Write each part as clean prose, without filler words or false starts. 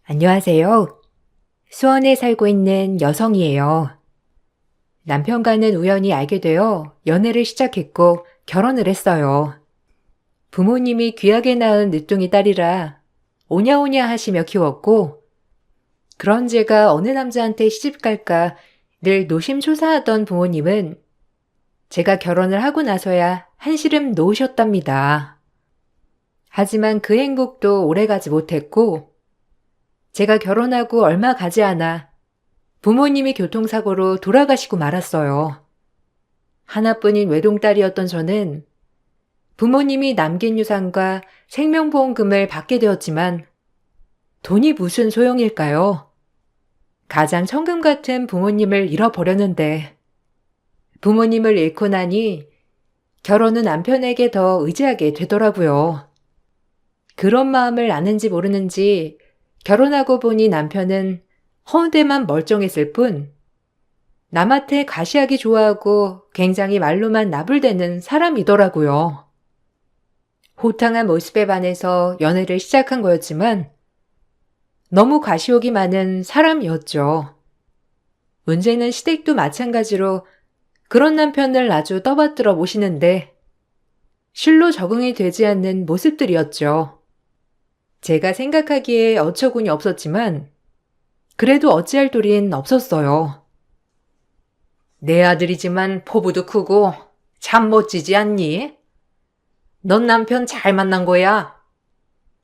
안녕하세요. 수원에 살고 있는 여성이에요. 남편과는 우연히 알게 되어 연애를 시작했고 결혼을 했어요. 부모님이 귀하게 낳은 늦둥이 딸이라 오냐오냐 하시며 키웠고, 그런 제가 어느 남자한테 시집갈까 늘 노심초사하던 부모님은 제가 결혼을 하고 나서야 한시름 놓으셨답니다. 하지만 그 행복도 오래가지 못했고, 제가 결혼하고 얼마 가지 않아 부모님이 교통사고로 돌아가시고 말았어요. 하나뿐인 외동딸이었던 저는 부모님이 남긴 유산과 생명보험금을 받게 되었지만 돈이 무슨 소용일까요? 가장 천금 같은 부모님을 잃어버렸는데, 부모님을 잃고 나니 결혼은 남편에게 더 의지하게 되더라고요. 그런 마음을 아는지 모르는지 결혼하고 보니 남편은 허운대만 멀쩡했을 뿐 남한테 가시하기 좋아하고 굉장히 말로만 나불대는 사람이더라고요. 호탕한 모습에 반해서 연애를 시작한 거였지만 너무 가시욕이 많은 사람이었죠. 문제는 시댁도 마찬가지로 그런 남편을 아주 떠받들어 모시는데 실로 적응이 되지 않는 모습들이었죠. 제가 생각하기에 어처구니 없었지만 그래도 어찌할 도리는 없었어요. 내 아들이지만 포부도 크고 참 멋지지 않니? 넌 남편 잘 만난 거야.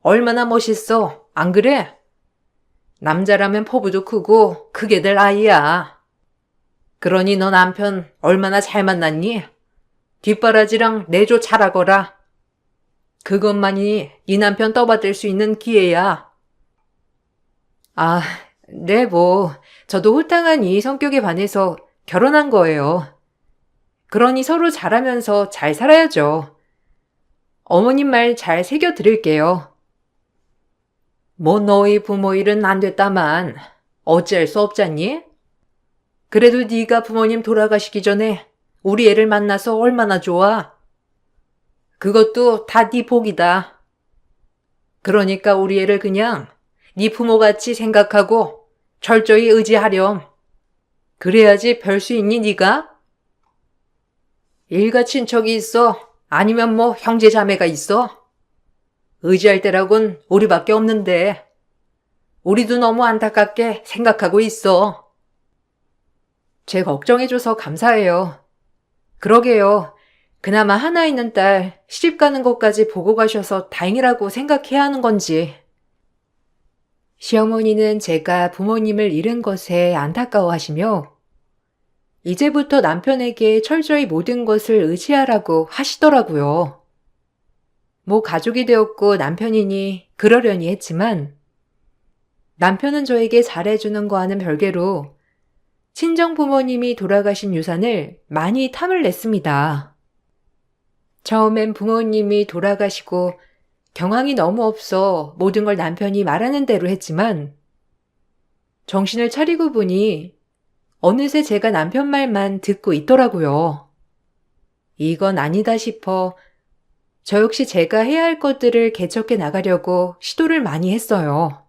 얼마나 멋있어, 안 그래? 남자라면 포부도 크고 크게 될 아이야. 그러니 너 남편 얼마나 잘 만났니? 뒷바라지랑 내조 잘하거라. 그것만이 네 남편 떠받들 수 있는 기회야. 아, 네, 저도 호탕한 이 성격에 반해서 결혼한 거예요. 그러니 서로 잘하면서 잘 살아야죠. 어머님 말 잘 새겨 들을게요. 뭐 너희 부모 일은 안 됐다만 어찌할 수 없잖니? 그래도 네가 부모님 돌아가시기 전에 우리 애를 만나서 얼마나 좋아. 그것도 다 네 복이다. 그러니까 우리 애를 그냥 네 부모같이 생각하고 철저히 의지하렴. 그래야지 별 수 있니 네가? 일가 친척이 있어? 아니면 뭐 형제 자매가 있어? 의지할 때라곤 우리밖에 없는데 우리도 너무 안타깝게 생각하고 있어. 제 걱정해줘서 감사해요. 그러게요. 그나마 하나 있는 딸 시집 가는 것까지 보고 가셔서 다행이라고 생각해야 하는 건지. 시어머니는 제가 부모님을 잃은 것에 안타까워하시며 이제부터 남편에게 철저히 모든 것을 의지하라고 하시더라고요. 뭐 가족이 되었고 남편이니 그러려니 했지만 남편은 저에게 잘해주는 거와는 별개로 친정 부모님이 돌아가신 유산을 많이 탐을 냈습니다. 처음엔 부모님이 돌아가시고 경황이 너무 없어 모든 걸 남편이 말하는 대로 했지만 정신을 차리고 보니 어느새 제가 남편 말만 듣고 있더라고요. 이건 아니다 싶어 저 역시 제가 해야 할 것들을 개척해 나가려고 시도를 많이 했어요.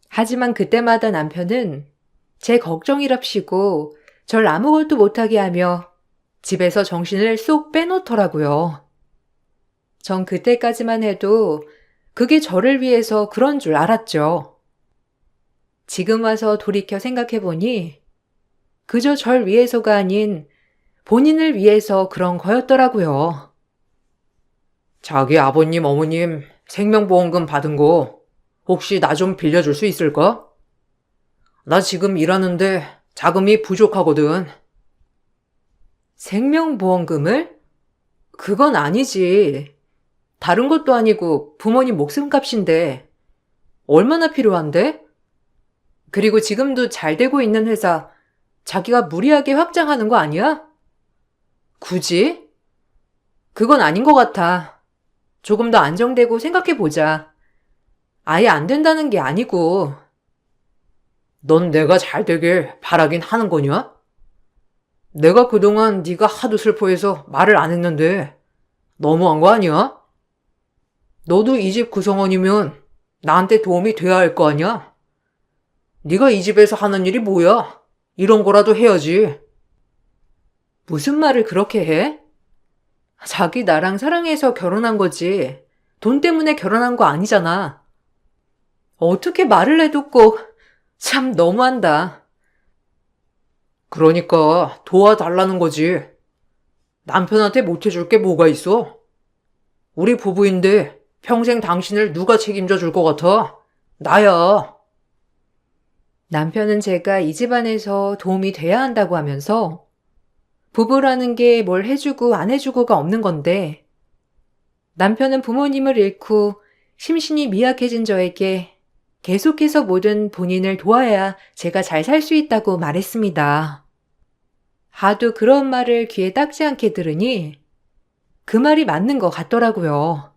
하지만 그때마다 남편은 제 걱정이랍시고 절 아무것도 못하게 하며 집에서 정신을 쏙 빼놓더라고요. 전 그때까지만 해도 그게 저를 위해서 그런 줄 알았죠. 지금 와서 돌이켜 생각해보니 그저 절 위해서가 아닌 본인을 위해서 그런 거였더라고요. 자기 아버님, 어머님 생명보험금 받은 거 혹시 나 좀 빌려줄 수 있을까? 나 지금 일하는데 자금이 부족하거든. 생명보험금을? 그건 아니지. 다른 것도 아니고 부모님 목숨값인데 얼마나 필요한데? 그리고 지금도 잘 되고 있는 회사 자기가 무리하게 확장하는 거 아니야? 굳이? 그건 아닌 것 같아. 조금 더 안정되고 생각해보자. 아예 안 된다는 게 아니고. 넌 내가 잘 되길 바라긴 하는 거냐? 내가 그동안 네가 하도 슬퍼해서 말을 안 했는데 너무한 거 아니야? 너도 이 집 구성원이면 나한테 도움이 돼야 할 거 아니야? 네가 이 집에서 하는 일이 뭐야? 이런 거라도 해야지. 무슨 말을 그렇게 해? 자기 나랑 사랑해서 결혼한 거지. 돈 때문에 결혼한 거 아니잖아. 어떻게 말을 해도 꼭 참 너무한다. 그러니까 도와달라는 거지. 남편한테 못해줄 게 뭐가 있어? 우리 부부인데 평생 당신을 누가 책임져 줄 것 같아? 나야. 남편은 제가 이 집안에서 도움이 돼야 한다고 하면서 부부라는 게 뭘 해주고 안 해주고가 없는 건데 남편은 부모님을 잃고 심신이 미약해진 저에게 계속해서 모든 본인을 도와야 제가 잘 살 수 있다고 말했습니다. 하도 그런 말을 귀에 닦지 않게 들으니 그 말이 맞는 것 같더라고요.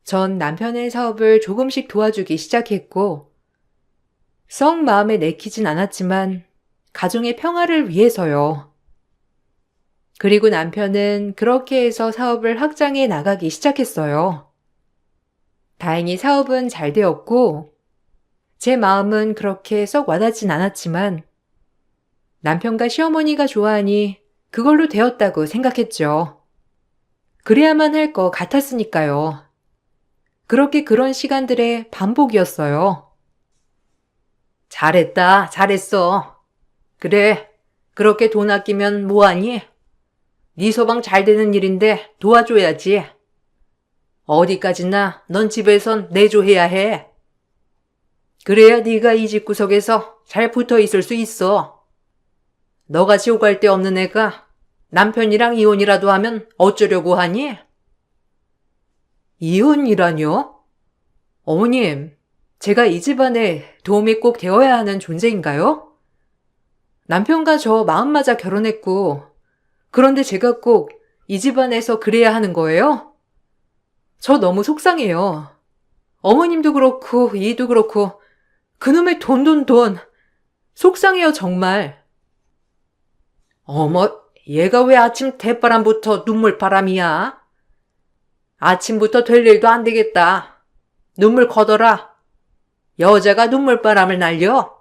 전 남편의 사업을 조금씩 도와주기 시작했고 썩 마음에 내키진 않았지만 가정의 평화를 위해서요. 그리고 남편은 그렇게 해서 사업을 확장해 나가기 시작했어요. 다행히 사업은 잘 되었고 제 마음은 그렇게 썩 와닿진 않았지만 남편과 시어머니가 좋아하니 그걸로 되었다고 생각했죠. 그래야만 할 것 같았으니까요. 그렇게 그런 시간들의 반복이었어요. 잘했다, 잘했어. 그래, 그렇게 돈 아끼면 뭐하니? 네 서방 잘 되는 일인데 도와줘야지. 어디까지나 넌 집에선 내조해야 해. 그래야 네가 이 집구석에서 잘 붙어 있을 수 있어. 너같이 오갈 데 없는 애가 남편이랑 이혼이라도 하면 어쩌려고 하니? 이혼이라뇨? 어머님, 제가 이 집안에 도움이 꼭 되어야 하는 존재인가요? 남편과 저 마음 맞아 결혼했고, 그런데 제가 꼭 이 집안에서 그래야 하는 거예요? 저 너무 속상해요. 어머님도 그렇고, 이도 그렇고, 그놈의 돈. 속상해요, 정말. 어머, 얘가 왜 아침 대바람부터 눈물바람이야? 아침부터 될 일도 안 되겠다. 눈물 거둬라. 여자가 눈물바람을 날려?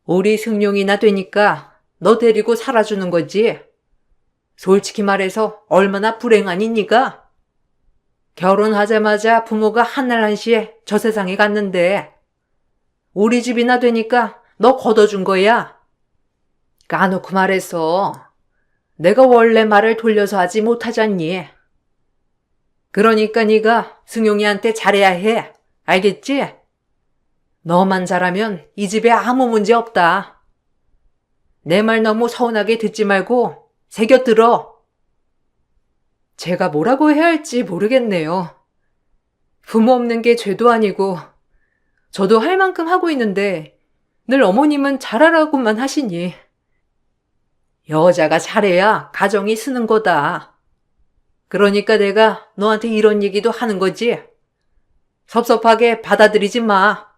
우리 승용이나 되니까 너 데리고 살아주는 거지. 솔직히 말해서 얼마나 불행하니 네가? 결혼하자마자 부모가 한날 한시에 저 세상에 갔는데 우리 집이나 되니까 너 걷어준 거야. 까놓고 말해서 내가 원래 말을 돌려서 하지 못하잖니. 그러니까 네가 승용이한테 잘해야 해. 알겠지? 너만 잘하면 이 집에 아무 문제 없다. 내 말 너무 서운하게 듣지 말고 새겨 들어. 제가 뭐라고 해야 할지 모르겠네요. 부모 없는 게 죄도 아니고 저도 할 만큼 하고 있는데 늘 어머님은 잘하라고만 하시니. 여자가 잘해야 가정이 쓰는 거다. 그러니까 내가 너한테 이런 얘기도 하는 거지. 섭섭하게 받아들이지 마.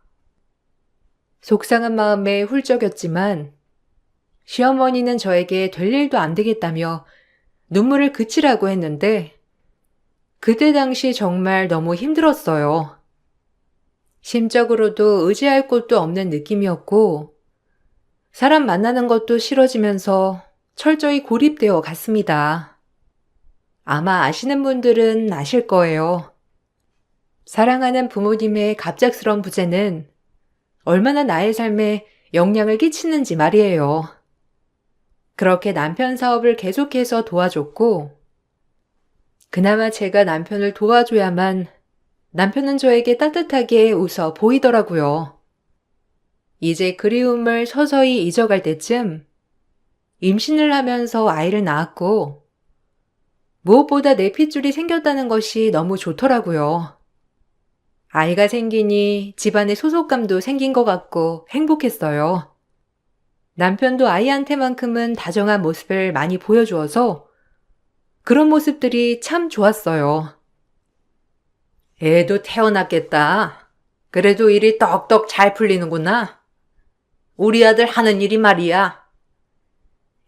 속상한 마음에 훌쩍였지만 시어머니는 저에게 될 일도 안 되겠다며 눈물을 그치라고 했는데 그때 당시 정말 너무 힘들었어요. 심적으로도 의지할 곳도 없는 느낌이었고 사람 만나는 것도 싫어지면서 철저히 고립되어 갔습니다. 아마 아시는 분들은 아실 거예요. 사랑하는 부모님의 갑작스런 부재는 얼마나 나의 삶에 영향을 끼치는지 말이에요. 그렇게 남편 사업을 계속해서 도와줬고 그나마 제가 남편을 도와줘야만 남편은 저에게 따뜻하게 웃어 보이더라고요. 이제 그리움을 서서히 잊어갈 때쯤 임신을 하면서 아이를 낳았고 무엇보다 내 핏줄이 생겼다는 것이 너무 좋더라고요. 아이가 생기니 집안에 소속감도 생긴 것 같고 행복했어요. 남편도 아이한테만큼은 다정한 모습을 많이 보여주어서 그런 모습들이 참 좋았어요. 애도 태어났겠다. 그래도 일이 떡떡 잘 풀리는구나. 우리 아들 하는 일이 말이야.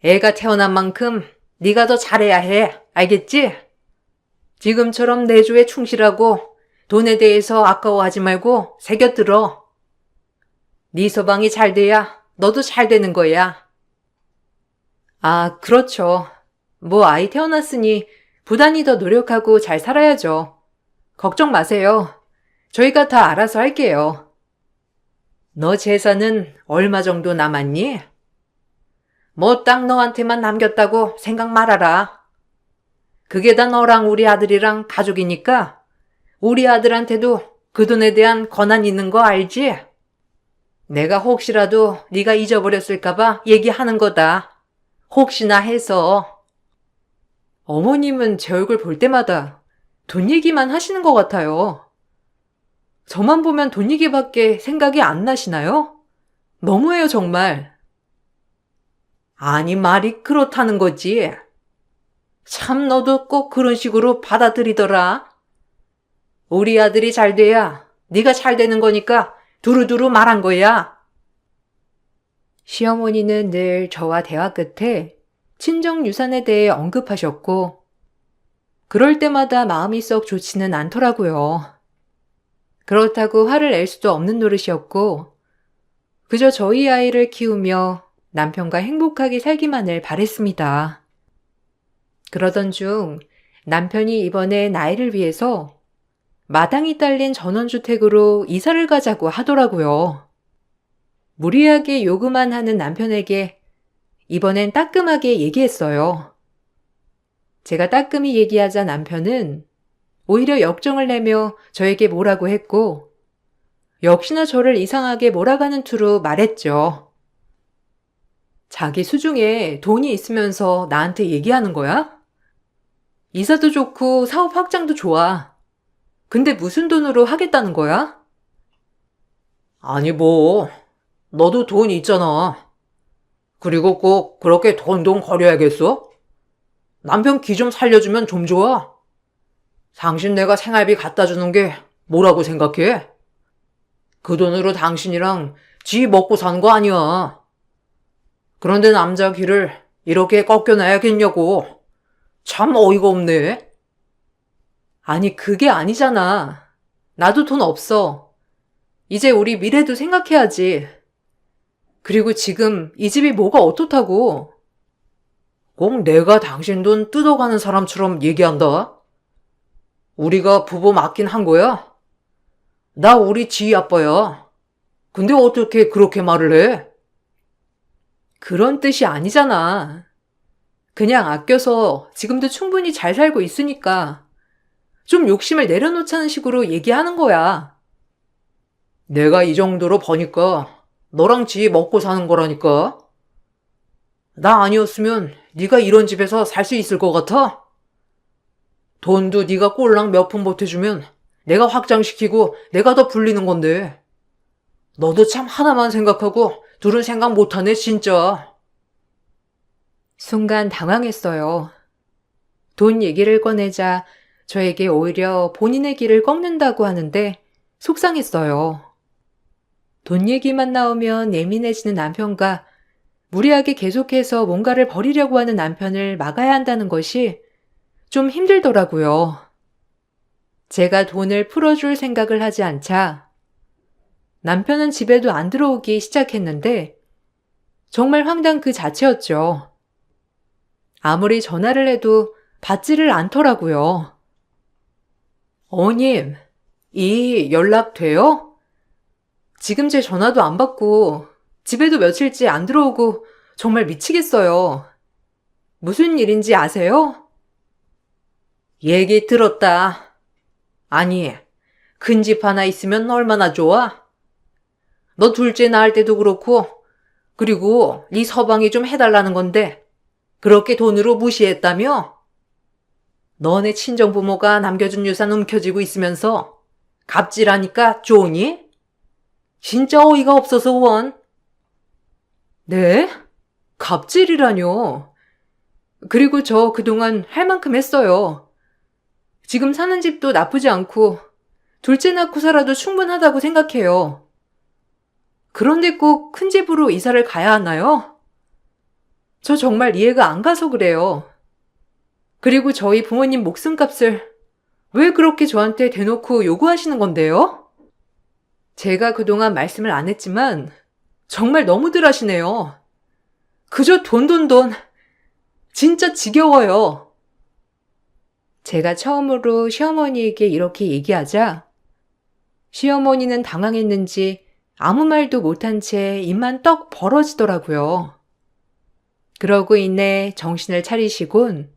애가 태어난 만큼 네가 더 잘해야 해. 알겠지? 지금처럼 내조에 충실하고 돈에 대해서 아까워하지 말고 새겨들어. 네 서방이 잘 돼야 너도 잘 되는 거야. 아, 그렇죠. 뭐 아이 태어났으니 부단히 더 노력하고 잘 살아야죠. 걱정 마세요. 저희가 다 알아서 할게요. 너 재산은 얼마 정도 남았니? 뭐 딱 너한테만 남겼다고 생각 말아라. 그게 다 너랑 우리 아들이랑 가족이니까 우리 아들한테도 그 돈에 대한 권한 있는 거 알지? 내가 혹시라도 네가 잊어버렸을까봐 얘기하는 거다. 혹시나 해서. 어머님은 제 얼굴 볼 때마다 돈 얘기만 하시는 것 같아요. 저만 보면 돈 얘기밖에 생각이 안 나시나요? 너무해요, 정말. 아니, 말이 그렇다는 거지. 참 너도 꼭 그런 식으로 받아들이더라. 우리 아들이 잘 돼야 네가 잘 되는 거니까 두루두루 말한 거야. 시어머니는 늘 저와 대화 끝에 친정 유산에 대해 언급하셨고 그럴 때마다 마음이 썩 좋지는 않더라고요. 그렇다고 화를 낼 수도 없는 노릇이었고 그저 저희 아이를 키우며 남편과 행복하게 살기만을 바랬습니다. 그러던 중 남편이 이번에 나이를 위해서 마당이 딸린 전원주택으로 이사를 가자고 하더라고요. 무리하게 요구만 하는 남편에게 이번엔 따끔하게 얘기했어요. 제가 따끔히 얘기하자 남편은 오히려 역정을 내며 저에게 뭐라고 했고 역시나 저를 이상하게 몰아가는 투로 말했죠. 자기 수중에 돈이 있으면서 나한테 얘기하는 거야? 이사도 좋고 사업 확장도 좋아. 근데 무슨 돈으로 하겠다는 거야? 아니 뭐 너도 돈 있잖아. 그리고 꼭 그렇게 돈돈 거려야겠어? 남편 기 좀 살려주면 좀 좋아. 당신 내가 생활비 갖다 주는 게 뭐라고 생각해? 그 돈으로 당신이랑 지 먹고 사는 거 아니야. 그런데 남자 귀를 이렇게 꺾여놔야겠냐고. 참 어이가 없네. 아니 그게 아니잖아. 나도 돈 없어. 이제 우리 미래도 생각해야지. 그리고 지금 이 집이 뭐가 어떻다고. 꼭 내가 당신 돈 뜯어가는 사람처럼 얘기한다. 우리가 부부 맞긴 한 거야? 나 우리 지희 아빠야. 근데 어떻게 그렇게 말을 해? 그런 뜻이 아니잖아. 그냥 아껴서 지금도 충분히 잘 살고 있으니까 좀 욕심을 내려놓자는 식으로 얘기하는 거야. 내가 이 정도로 버니까 너랑 지희 먹고 사는 거라니까. 나 아니었으면 네가 이런 집에서 살 수 있을 것 같아? 돈도 네가 꼴랑 몇 푼 보태주면 내가 확장시키고 내가 더 불리는 건데. 너도 참 하나만 생각하고 둘은 생각 못하네 진짜. 순간 당황했어요. 돈 얘기를 꺼내자 저에게 오히려 본인의 길을 꺾는다고 하는데 속상했어요. 돈 얘기만 나오면 예민해지는 남편과 무리하게 계속해서 뭔가를 버리려고 하는 남편을 막아야 한다는 것이 좀 힘들더라고요. 제가 돈을 풀어줄 생각을 하지 않자 남편은 집에도 안 들어오기 시작했는데 정말 황당 그 자체였죠. 아무리 전화를 해도 받지를 않더라고요. 어머님, 이 연락 돼요? 지금 제 전화도 안 받고 집에도 며칠째 안 들어오고 정말 미치겠어요. 무슨 일인지 아세요? 얘기 들었다. 아니, 큰 집 하나 있으면 얼마나 좋아? 너 둘째 낳을 때도 그렇고 그리고 네 서방이 좀 해달라는 건데 그렇게 돈으로 무시했다며? 너네 친정부모가 남겨준 유산 움켜쥐고 있으면서 갑질하니까 좋으니? 진짜 어이가 없어서 원. 네? 갑질이라뇨. 그리고 저 그동안 할 만큼 했어요. 지금 사는 집도 나쁘지 않고 둘째 낳고 살아도 충분하다고 생각해요. 그런데 꼭 큰 집으로 이사를 가야 하나요? 저 정말 이해가 안 가서 그래요. 그리고 저희 부모님 목숨값을 왜 그렇게 저한테 대놓고 요구하시는 건데요? 제가 그동안 말씀을 안 했지만 정말 너무들 하시네요. 그저 돈, 돈, 돈. 진짜 지겨워요. 제가 처음으로 시어머니에게 이렇게 얘기하자 시어머니는 당황했는지 아무 말도 못한 채 입만 떡 벌어지더라고요. 그러고 이내 정신을 차리시곤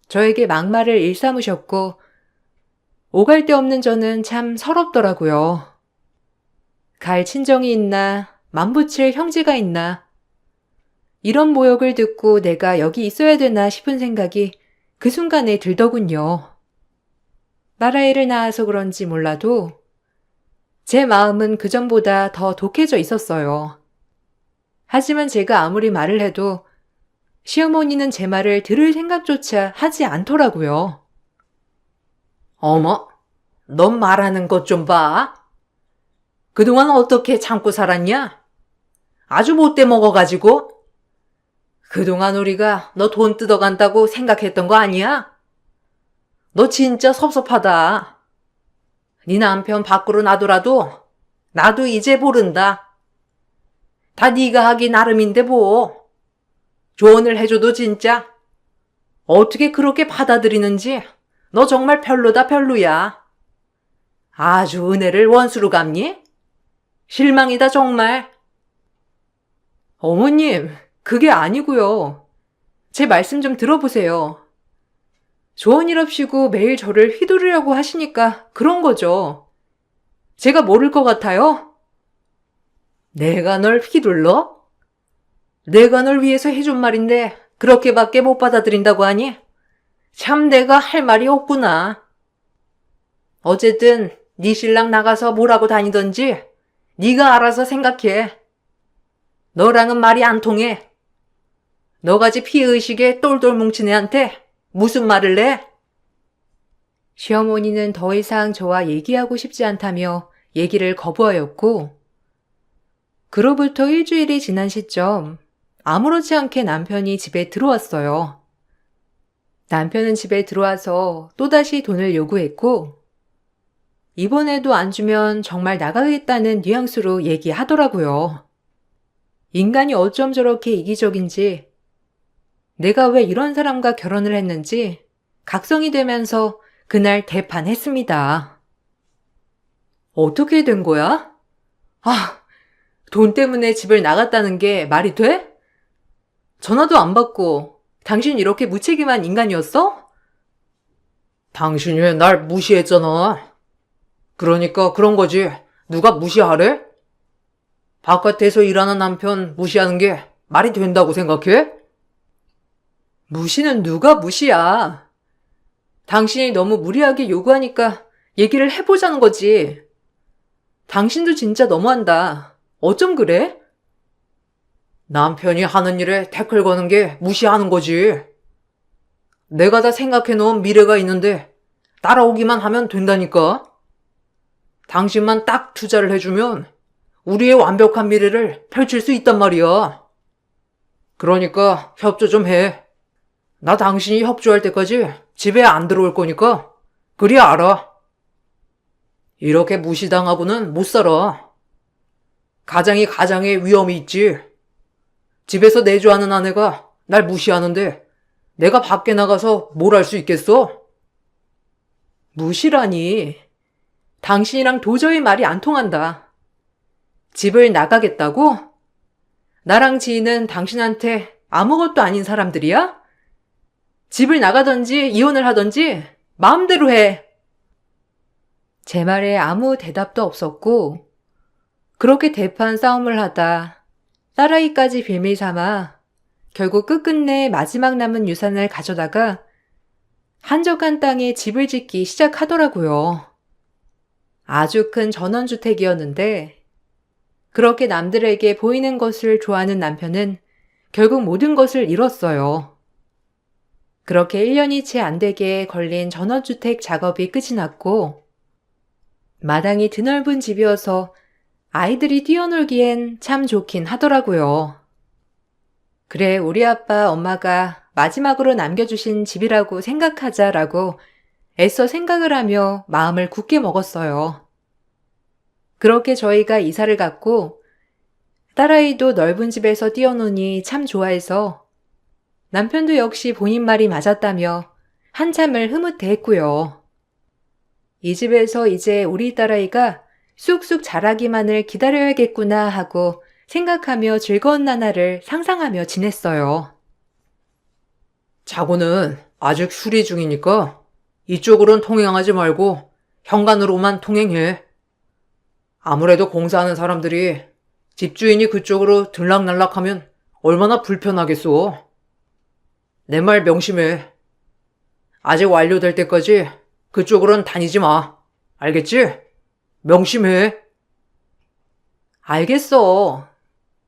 저에게 막말을 일삼으셨고 오갈 데 없는 저는 참 서럽더라고요. 갈 친정이 있나 만붙일 형제가 있나 이런 모욕을 듣고 내가 여기 있어야 되나 싶은 생각이 그 순간에 들더군요. 딸아이를 낳아서 그런지 몰라도 제 마음은 그전보다 더 독해져 있었어요. 하지만 제가 아무리 말을 해도 시어머니는 제 말을 들을 생각조차 하지 않더라고요. 어머, 넌 말하는 것 좀 봐. 그동안 어떻게 참고 살았냐? 아주 못돼 먹어가지고. 그동안 우리가 너 돈 뜯어간다고 생각했던 거 아니야? 너 진짜 섭섭하다. 네 남편 밖으로 놔두라도 나도 이제 모른다. 다 네가 하기 나름인데 뭐. 조언을 해줘도 진짜 어떻게 그렇게 받아들이는지 너 정말 별로다 별로야. 아주 은혜를 원수로 갚니? 실망이다 정말. 어머님, 그게 아니고요. 제 말씀 좀 들어보세요. 좋은 일 없이고 매일 저를 휘두르려고 하시니까 그런 거죠. 제가 모를 것 같아요? 내가 널 휘둘러? 내가 널 위해서 해준 말인데 그렇게밖에 못 받아들인다고 하니? 참 내가 할 말이 없구나. 어쨌든 네 신랑 나가서 뭐라고 다니던지 네가 알아서 생각해. 너랑은 말이 안 통해. 너같이 피해의식에 똘똘 뭉친 애한테 무슨 말을 내? 시어머니는 더 이상 저와 얘기하고 싶지 않다며 얘기를 거부하였고 그로부터 일주일이 지난 시점 아무렇지 않게 남편이 집에 들어왔어요. 남편은 집에 들어와서 또다시 돈을 요구했고 이번에도 안 주면 정말 나가겠다는 뉘앙스로 얘기하더라고요. 인간이 어쩜 저렇게 이기적인지 내가 왜 이런 사람과 결혼을 했는지 각성이 되면서 그날 대판했습니다. 어떻게 된 거야? 아, 돈 때문에 집을 나갔다는 게 말이 돼? 전화도 안 받고 당신 이렇게 무책임한 인간이었어? 당신이 왜 날 무시했잖아. 그러니까 그런 거지. 누가 무시하래? 바깥에서 일하는 남편 무시하는 게 말이 된다고 생각해? 무시는 누가 무시야. 당신이 너무 무리하게 요구하니까 얘기를 해보자는 거지. 당신도 진짜 너무한다. 어쩜 그래? 남편이 하는 일에 태클 거는 게 무시하는 거지. 내가 다 생각해 놓은 미래가 있는데 따라오기만 하면 된다니까. 당신만 딱 투자를 해주면 우리의 완벽한 미래를 펼칠 수 있단 말이야. 그러니까 협조 좀 해. 나 당신이 협조할 때까지 집에 안 들어올 거니까 그리 알아. 이렇게 무시당하고는 못 살아. 가장이 가장의 위험이 있지. 집에서 내조하는 아내가 날 무시하는데 내가 밖에 나가서 뭘 할 수 있겠어? 무시라니. 당신이랑 도저히 말이 안 통한다. 집을 나가겠다고? 나랑 지인은 당신한테 아무것도 아닌 사람들이야? 집을 나가든지 이혼을 하든지 마음대로 해. 제 말에 아무 대답도 없었고 그렇게 대판 싸움을 하다 딸아이까지 빌미 삼아 결국 끝끝내 마지막 남은 유산을 가져다가 한적한 땅에 집을 짓기 시작하더라고요. 아주 큰 전원주택이었는데 그렇게 남들에게 보이는 것을 좋아하는 남편은 결국 모든 것을 잃었어요. 그렇게 1년이 채 안 되게 걸린 전원주택 작업이 끝이 났고 마당이 드넓은 집이어서 아이들이 뛰어놀기엔 참 좋긴 하더라고요. 그래, 우리 아빠, 엄마가 마지막으로 남겨주신 집이라고 생각하자라고 애써 생각을 하며 마음을 굳게 먹었어요. 그렇게 저희가 이사를 갔고 딸아이도 넓은 집에서 뛰어노니 참 좋아해서 남편도 역시 본인 말이 맞았다며 한참을 흐뭇해했고요. 이 집에서 이제 우리 딸아이가 쑥쑥 자라기만을 기다려야겠구나 하고 생각하며 즐거운 나날을 상상하며 지냈어요. 자고는 아직 수리 중이니까 이쪽으론 통행하지 말고 현관으로만 통행해. 아무래도 공사하는 사람들이 집주인이 그쪽으로 들락날락하면 얼마나 불편하겠어. 내 말 명심해. 아직 완료될 때까지 그쪽으론 다니지 마. 알겠지? 명심해. 알겠어.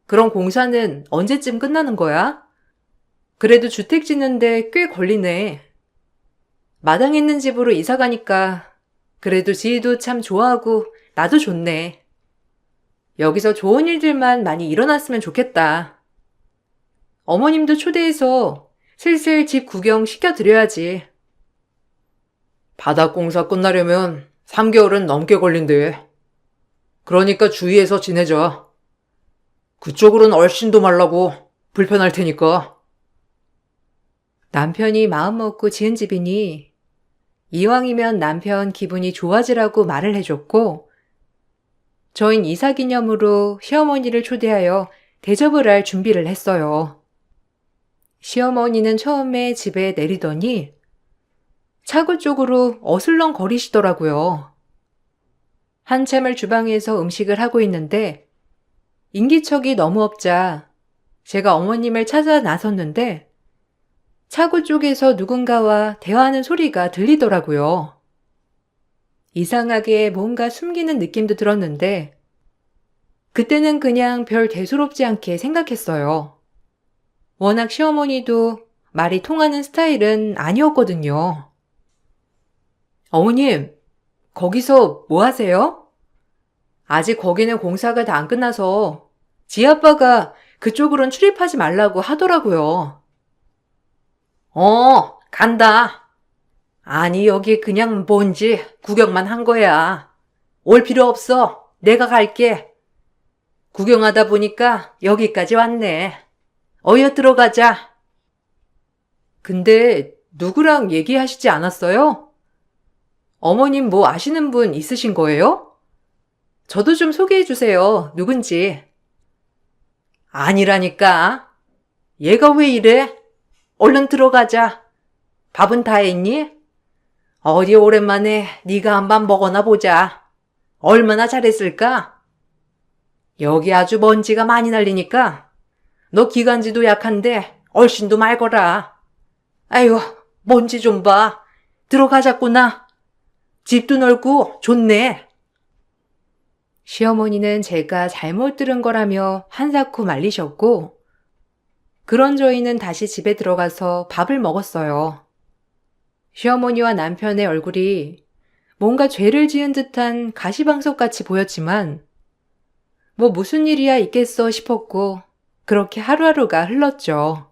그럼 공사는 언제쯤 끝나는 거야? 그래도 주택 짓는데 꽤 걸리네. 마당 있는 집으로 이사 가니까 그래도 지희도 참 좋아하고 나도 좋네. 여기서 좋은 일들만 많이 일어났으면 좋겠다. 어머님도 초대해서 슬슬 집 구경 시켜드려야지. 바닥 공사 끝나려면 3개월은 넘게 걸린대. 그러니까 주의해서 지내자. 그쪽으로는 얼씬도 말라고 불편할 테니까. 남편이 마음먹고 지은 집이니 이왕이면 남편 기분이 좋아지라고 말을 해줬고 저흰 이사 기념으로 시어머니를 초대하여 대접을 할 준비를 했어요. 시어머니는 처음에 집에 내리더니 차고 쪽으로 어슬렁거리시더라고요. 한참을 주방에서 음식을 하고 있는데 인기척이 너무 없자 제가 어머님을 찾아 나섰는데 차고 쪽에서 누군가와 대화하는 소리가 들리더라고요. 이상하게 뭔가 숨기는 느낌도 들었는데 그때는 그냥 별 대수롭지 않게 생각했어요. 워낙 시어머니도 말이 통하는 스타일은 아니었거든요. 어머님, 거기서 뭐 하세요? 아직 거기는 공사가 다 안 끝나서 지아빠가 그쪽으론 출입하지 말라고 하더라고요. 간다. 아니, 여기 그냥 뭔지 구경만 한 거야. 올 필요 없어. 내가 갈게. 구경하다 보니까 여기까지 왔네. 어여 들어가자. 근데 누구랑 얘기하시지 않았어요? 어머님 뭐 아시는 분 있으신 거예요? 저도 좀 소개해 주세요. 누군지. 아니라니까. 얘가 왜 이래? 얼른 들어가자. 밥은 다 했니? 어디 오랜만에 네가 한 밥 먹어나 보자. 얼마나 잘했을까? 여기 아주 먼지가 많이 날리니까 너 기관지도 약한데 얼씬도 말거라. 아유, 먼지 좀 봐. 들어가자꾸나. 집도 넓고 좋네. 시어머니는 제가 잘못 들은 거라며 한사코 말리셨고 그런 저희는 다시 집에 들어가서 밥을 먹었어요. 시어머니와 남편의 얼굴이 뭔가 죄를 지은 듯한 가시방석같이 보였지만 뭐 무슨 일이야 있겠어 싶었고 그렇게 하루하루가 흘렀죠.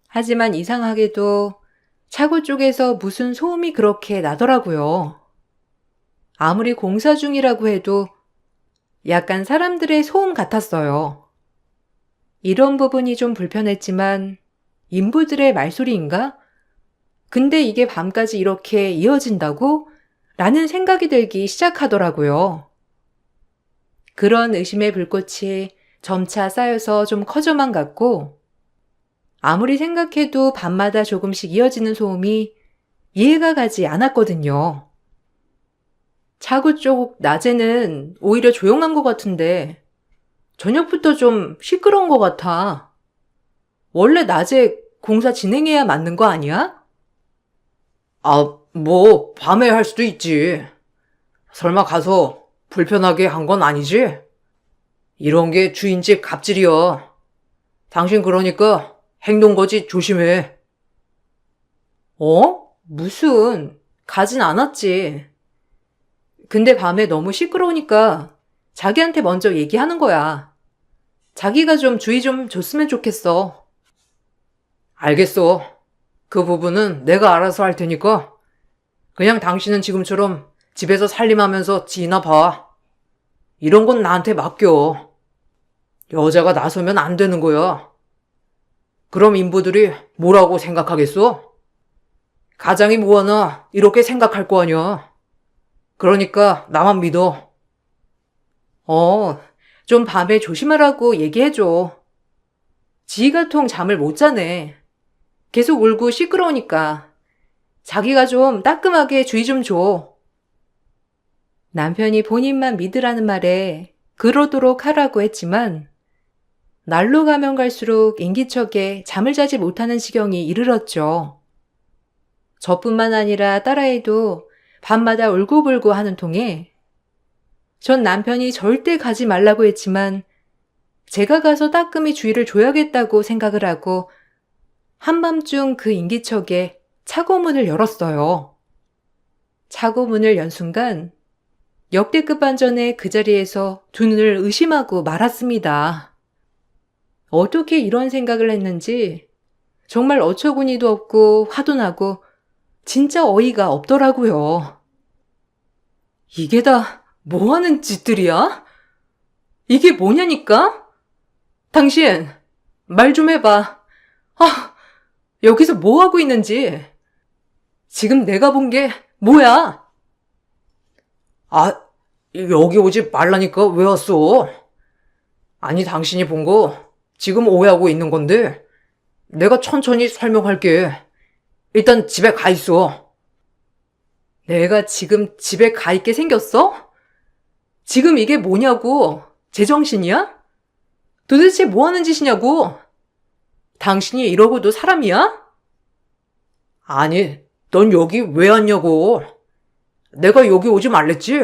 하지만 이상하게도 차고 쪽에서 무슨 소음이 그렇게 나더라고요. 아무리 공사 중이라고 해도 약간 사람들의 소음 같았어요. 이런 부분이 좀 불편했지만 인부들의 말소리인가? 근데 이게 밤까지 이렇게 이어진다고? 라는 생각이 들기 시작하더라고요. 그런 의심의 불꽃이 점차 쌓여서 좀 커져만 갔고 아무리 생각해도 밤마다 조금씩 이어지는 소음이 이해가 가지 않았거든요. 차고 쪽 낮에는 오히려 조용한 것 같은데 저녁부터 좀 시끄러운 것 같아. 원래 낮에 공사 진행해야 맞는 거 아니야? 뭐 밤에 할 수도 있지. 설마 가서 불편하게 한 건 아니지? 이런 게 주인집 갑질이야. 당신 그러니까 행동거지 조심해. 무슨 가진 않았지. 근데 밤에 너무 시끄러우니까 자기한테 먼저 얘기하는 거야. 자기가 좀 주의 좀 줬으면 좋겠어. 알겠어. 그 부분은 내가 알아서 할 테니까 그냥 당신은 지금처럼 집에서 살림하면서 지나 봐. 이런 건 나한테 맡겨. 여자가 나서면 안 되는 거야. 그럼 인부들이 뭐라고 생각하겠어? 가장이 뭐하나 이렇게 생각할 거 아니야. 그러니까 나만 믿어. 좀 밤에 조심하라고 얘기해줘. 지희가 통 잠을 못 자네. 계속 울고 시끄러우니까. 자기가 좀 따끔하게 주의 좀 줘. 남편이 본인만 믿으라는 말에 그러도록 하라고 했지만 날로 가면 갈수록 인기척에 잠을 자지 못하는 지경이 이르렀죠. 저뿐만 아니라 딸아이도 밤마다 울고불고 하는 통에 전 남편이 절대 가지 말라고 했지만 제가 가서 따끔히 주의를 줘야겠다고 생각을 하고 한밤중 그 인기척에 차고문을 열었어요. 차고문을 연 순간 역대급 반전에 그 자리에서 두 눈을 의심하고 말았습니다. 어떻게 이런 생각을 했는지 정말 어처구니도 없고 화도 나고 진짜 어이가 없더라고요. 이게 다 뭐 하는 짓들이야? 이게 뭐냐니까? 당신, 말 좀 해봐. 여기서 뭐 하고 있는지. 지금 내가 본 게 뭐야? 여기 오지 말라니까 왜 왔어? 아니, 당신이 본 거 지금 오해하고 있는 건데 내가 천천히 설명할게. 일단 집에 가 있어. 내가 지금 집에 가 있게 생겼어? 지금 이게 뭐냐고? 제정신이야? 도대체 뭐 하는 짓이냐고? 당신이 이러고도 사람이야? 아니, 넌 여기 왜 왔냐고. 내가 여기 오지 말랬지?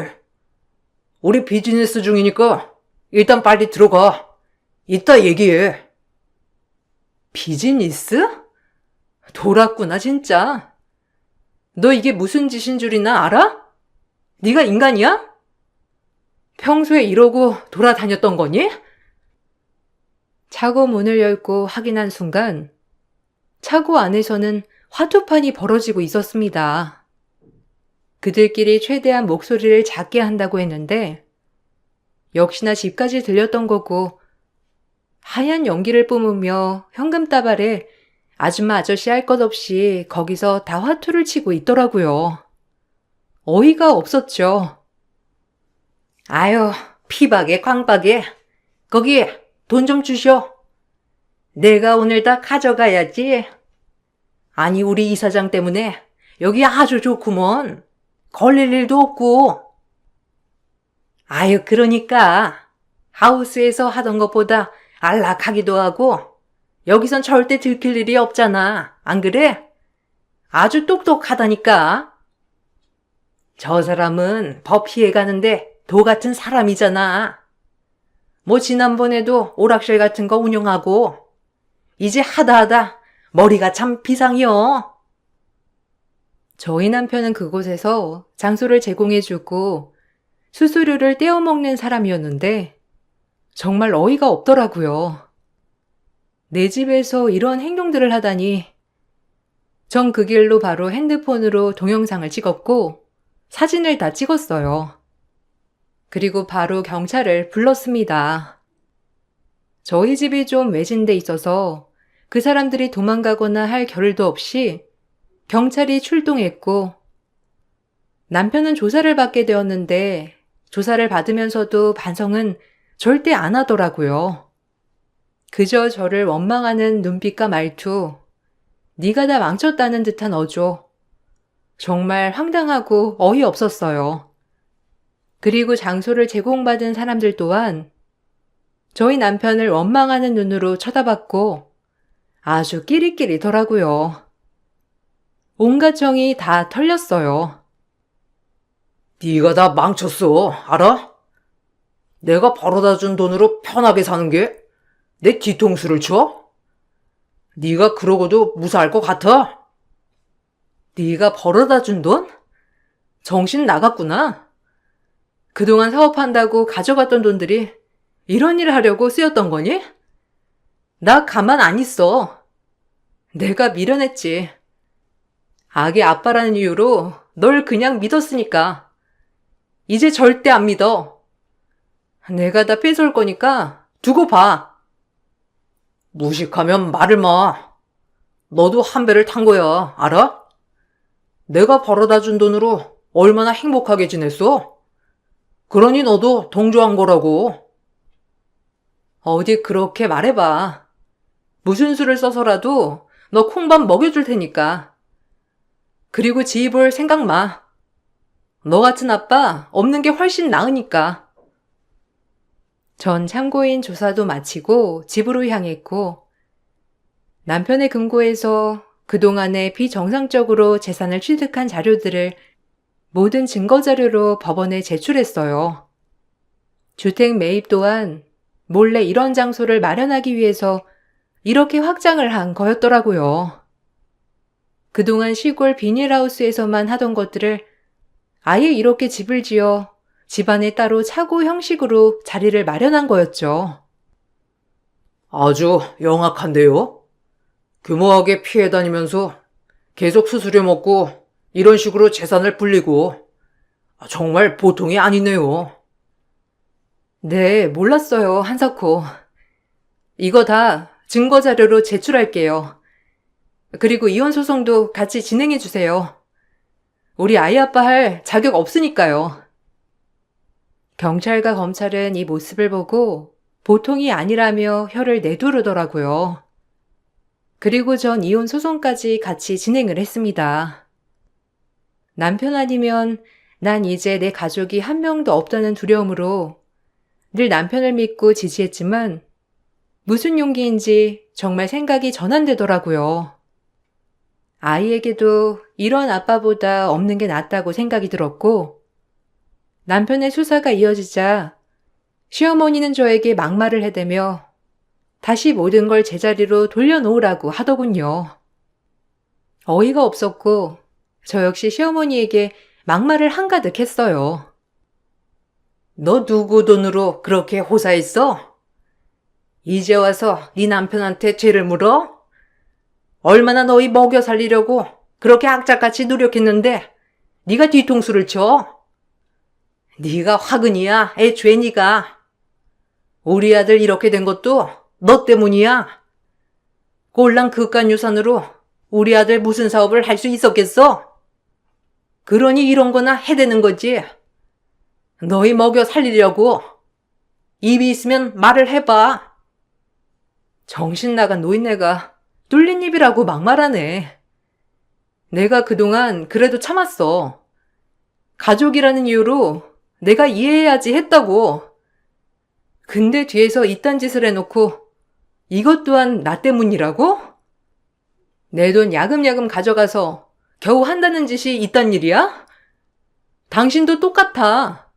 우리 비즈니스 중이니까 일단 빨리 들어가. 이따 얘기해. 비즈니스? 돌았구나 진짜. 너 이게 무슨 짓인 줄이나 알아? 네가 인간이야? 평소에 이러고 돌아다녔던 거니? 차고 문을 열고 확인한 순간 차고 안에서는 화투판이 벌어지고 있었습니다. 그들끼리 최대한 목소리를 작게 한다고 했는데 역시나 집까지 들렸던 거고 하얀 연기를 뿜으며 현금다발에 아줌마 아저씨 할 것 없이 거기서 다 화투를 치고 있더라고요. 어이가 없었죠. 아유, 피박에 광박에. 거기 돈 좀 주셔. 내가 오늘 다 가져가야지. 아니, 우리 이사장 때문에 여기 아주 좋구먼. 걸릴 일도 없고. 아유, 그러니까 하우스에서 하던 것보다 안락하기도 하고 여기선 절대 들킬 일이 없잖아. 안 그래? 아주 똑똑하다니까. 저 사람은 법 피해가는데 도 같은 사람이잖아. 뭐 지난번에도 오락실 같은 거 운영하고 이제 하다 머리가 참 비상이여. 저희 남편은 그곳에서 장소를 제공해주고 수수료를 떼어먹는 사람이었는데 정말 어이가 없더라고요. 내 집에서 이런 행동들을 하다니. 전 그 길로 바로 핸드폰으로 동영상을 찍었고 사진을 다 찍었어요. 그리고 바로 경찰을 불렀습니다. 저희 집이 좀 외진데 있어서 그 사람들이 도망가거나 할 겨를도 없이 경찰이 출동했고 남편은 조사를 받게 되었는데 조사를 받으면서도 반성은 절대 안 하더라고요. 그저 저를 원망하는 눈빛과 말투, 네가 다 망쳤다는 듯한 어조. 정말 황당하고 어이없었어요. 그리고 장소를 제공받은 사람들 또한 저희 남편을 원망하는 눈으로 쳐다봤고 아주 끼리끼리더라고요. 온갖 정이 다 털렸어요. 네가 다 망쳤어. 알아? 내가 벌어다 준 돈으로 편하게 사는 게 내 뒤통수를 쳐? 네가 그러고도 무사할 것 같아? 네가 벌어다 준 돈? 정신 나갔구나. 그동안 사업한다고 가져갔던 돈들이 이런 일을 하려고 쓰였던 거니? 나 가만 안 있어. 내가 미련했지. 아기 아빠라는 이유로 널 그냥 믿었으니까. 이제 절대 안 믿어. 내가 다 뺏어올 거니까 두고 봐. 무식하면 말을 마. 너도 한 배를 탄 거야, 알아? 내가 벌어다 준 돈으로 얼마나 행복하게 지냈어? 그러니 너도 동조한 거라고. 어디 그렇게 말해봐. 무슨 수를 써서라도 너 콩밥 먹여줄 테니까. 그리고 지희 볼 생각 마. 너 같은 아빠 없는 게 훨씬 나으니까. 전 참고인 조사도 마치고 집으로 향했고, 남편의 금고에서 그동안에 비정상적으로 재산을 취득한 자료들을 모든 증거 자료로 법원에 제출했어요. 주택 매입 또한 몰래 이런 장소를 마련하기 위해서 이렇게 확장을 한 거였더라고요. 그동안 시골 비닐하우스에서만 하던 것들을 아예 이렇게 집을 지어 집안에 따로 차고 형식으로 자리를 마련한 거였죠. 아주 영악한데요? 규모하게 피해 다니면서 계속 수수료 먹고 이런 식으로 재산을 불리고 정말 보통이 아니네요. 네, 몰랐어요, 한사코. 이거 다 증거 자료로 제출할게요. 그리고 이혼 소송도 같이 진행해 주세요. 우리 아이 아빠 할 자격 없으니까요. 경찰과 검찰은 이 모습을 보고 보통이 아니라며 혀를 내두르더라고요. 그리고 전 이혼 소송까지 같이 진행을 했습니다. 남편 아니면 난 이제 내 가족이 한 명도 없다는 두려움으로 늘 남편을 믿고 지지했지만 무슨 용기인지 정말 생각이 전환되더라고요. 아이에게도 이런 아빠보다 없는 게 낫다고 생각이 들었고, 남편의 수사가 이어지자 시어머니는 저에게 막말을 해대며 다시 모든 걸 제자리로 돌려놓으라고 하더군요. 어이가 없었고 저 역시 시어머니에게 막말을 한가득 했어요. 너 누구 돈으로 그렇게 호사했어? 이제 와서 네 남편한테 죄를 물어? 얼마나 너희 먹여 살리려고 그렇게 악착같이 노력했는데 네가 뒤통수를 쳐? 네가 화근이야, 애초에 네가. 우리 아들 이렇게 된 것도 너 때문이야. 꼴랑 그깟 유산으로 우리 아들 무슨 사업을 할 수 있었겠어? 그러니 이런 거나 해대는 거지. 너희 먹여 살리려고. 입이 있으면 말을 해봐. 정신 나간 노인네가 뚫린 입이라고 막말하네. 내가 그동안 그래도 참았어. 가족이라는 이유로 내가 이해해야지 했다고. 근데 뒤에서 이딴 짓을 해놓고 이것 또한 나 때문이라고? 내 돈 야금야금 가져가서 겨우 한다는 짓이 이딴 일이야? 당신도 똑같아.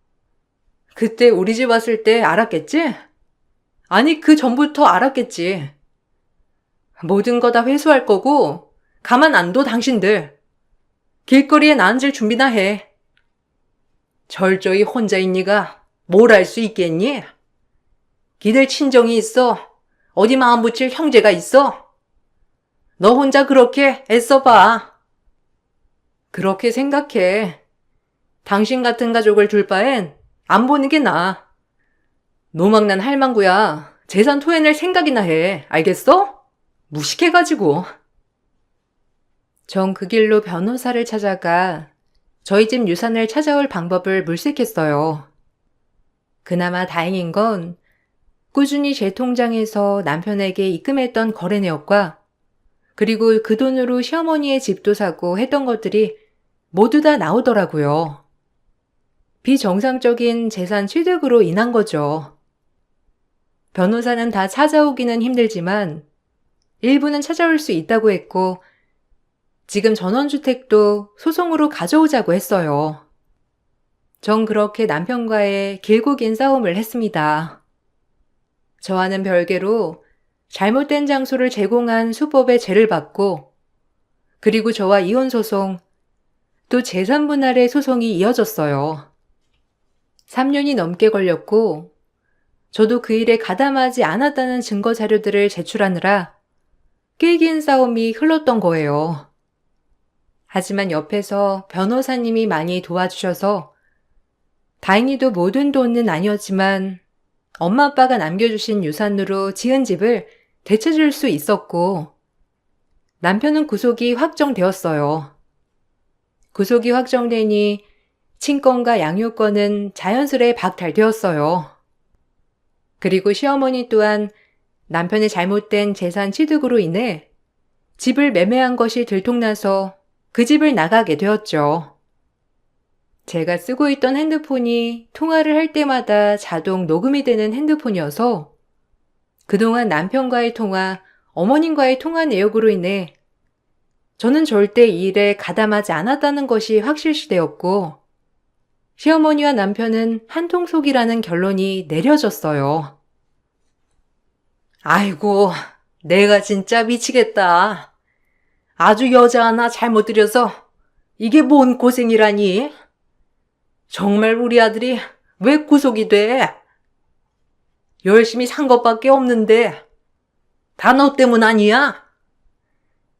그때 우리 집 왔을 때 알았겠지? 아니, 그 전부터 알았겠지. 모든 거 다 회수할 거고 가만 안 둬 당신들. 길거리에 나앉을 준비나 해. 절저히 혼자인 네가 뭘 할 수 있겠니? 기들 친정이 있어. 어디 마음 붙일 형제가 있어. 너 혼자 그렇게 애써봐. 그렇게 생각해. 당신 같은 가족을 둘 바엔 안 보는 게 나아. 노망난 할망구야. 재산 토해낼 생각이나 해. 알겠어? 무식해가지고. 전 그 길로 변호사를 찾아가 저희 집 유산을 찾아올 방법을 물색했어요. 그나마 다행인 건 꾸준히 제 통장에서 남편에게 입금했던 거래 내역과 그리고 그 돈으로 시어머니의 집도 사고 했던 것들이 모두 다 나오더라고요. 비정상적인 재산 취득으로 인한 거죠. 변호사는 다 찾아오기는 힘들지만 일부는 찾아올 수 있다고 했고 지금 전원주택도 소송으로 가져오자고 했어요. 전 그렇게 남편과의 길고 긴 싸움을 했습니다. 저와는 별개로 잘못된 장소를 제공한 수법의 죄를 받고 그리고 저와 이혼소송 또 재산분할의 소송이 이어졌어요. 3년이 넘게 걸렸고 저도 그 일에 가담하지 않았다는 증거 자료들을 제출하느라 꽤 긴 싸움이 흘렀던 거예요. 하지만 옆에서 변호사님이 많이 도와주셔서 다행히도 모든 돈은 아니었지만 엄마 아빠가 남겨주신 유산으로 지은 집을 되찾을 수 있었고 남편은 구속이 확정되었어요. 구속이 확정되니 친권과 양육권은 자연스레 박탈되었어요. 그리고 시어머니 또한 남편의 잘못된 재산 취득으로 인해 집을 매매한 것이 들통나서 그 집을 나가게 되었죠. 제가 쓰고 있던 핸드폰이 통화를 할 때마다 자동 녹음이 되는 핸드폰이어서 그동안 남편과의 통화, 어머님과의 통화 내역으로 인해 저는 절대 이 일에 가담하지 않았다는 것이 확실시되었고 시어머니와 남편은 한통속이라는 결론이 내려졌어요. 아이고, 내가 진짜 미치겠다. 아주 여자 하나 잘못 들여서 이게 뭔 고생이라니? 정말 우리 아들이 왜 구속이 돼? 열심히 산 것밖에 없는데 다 너 때문 아니야?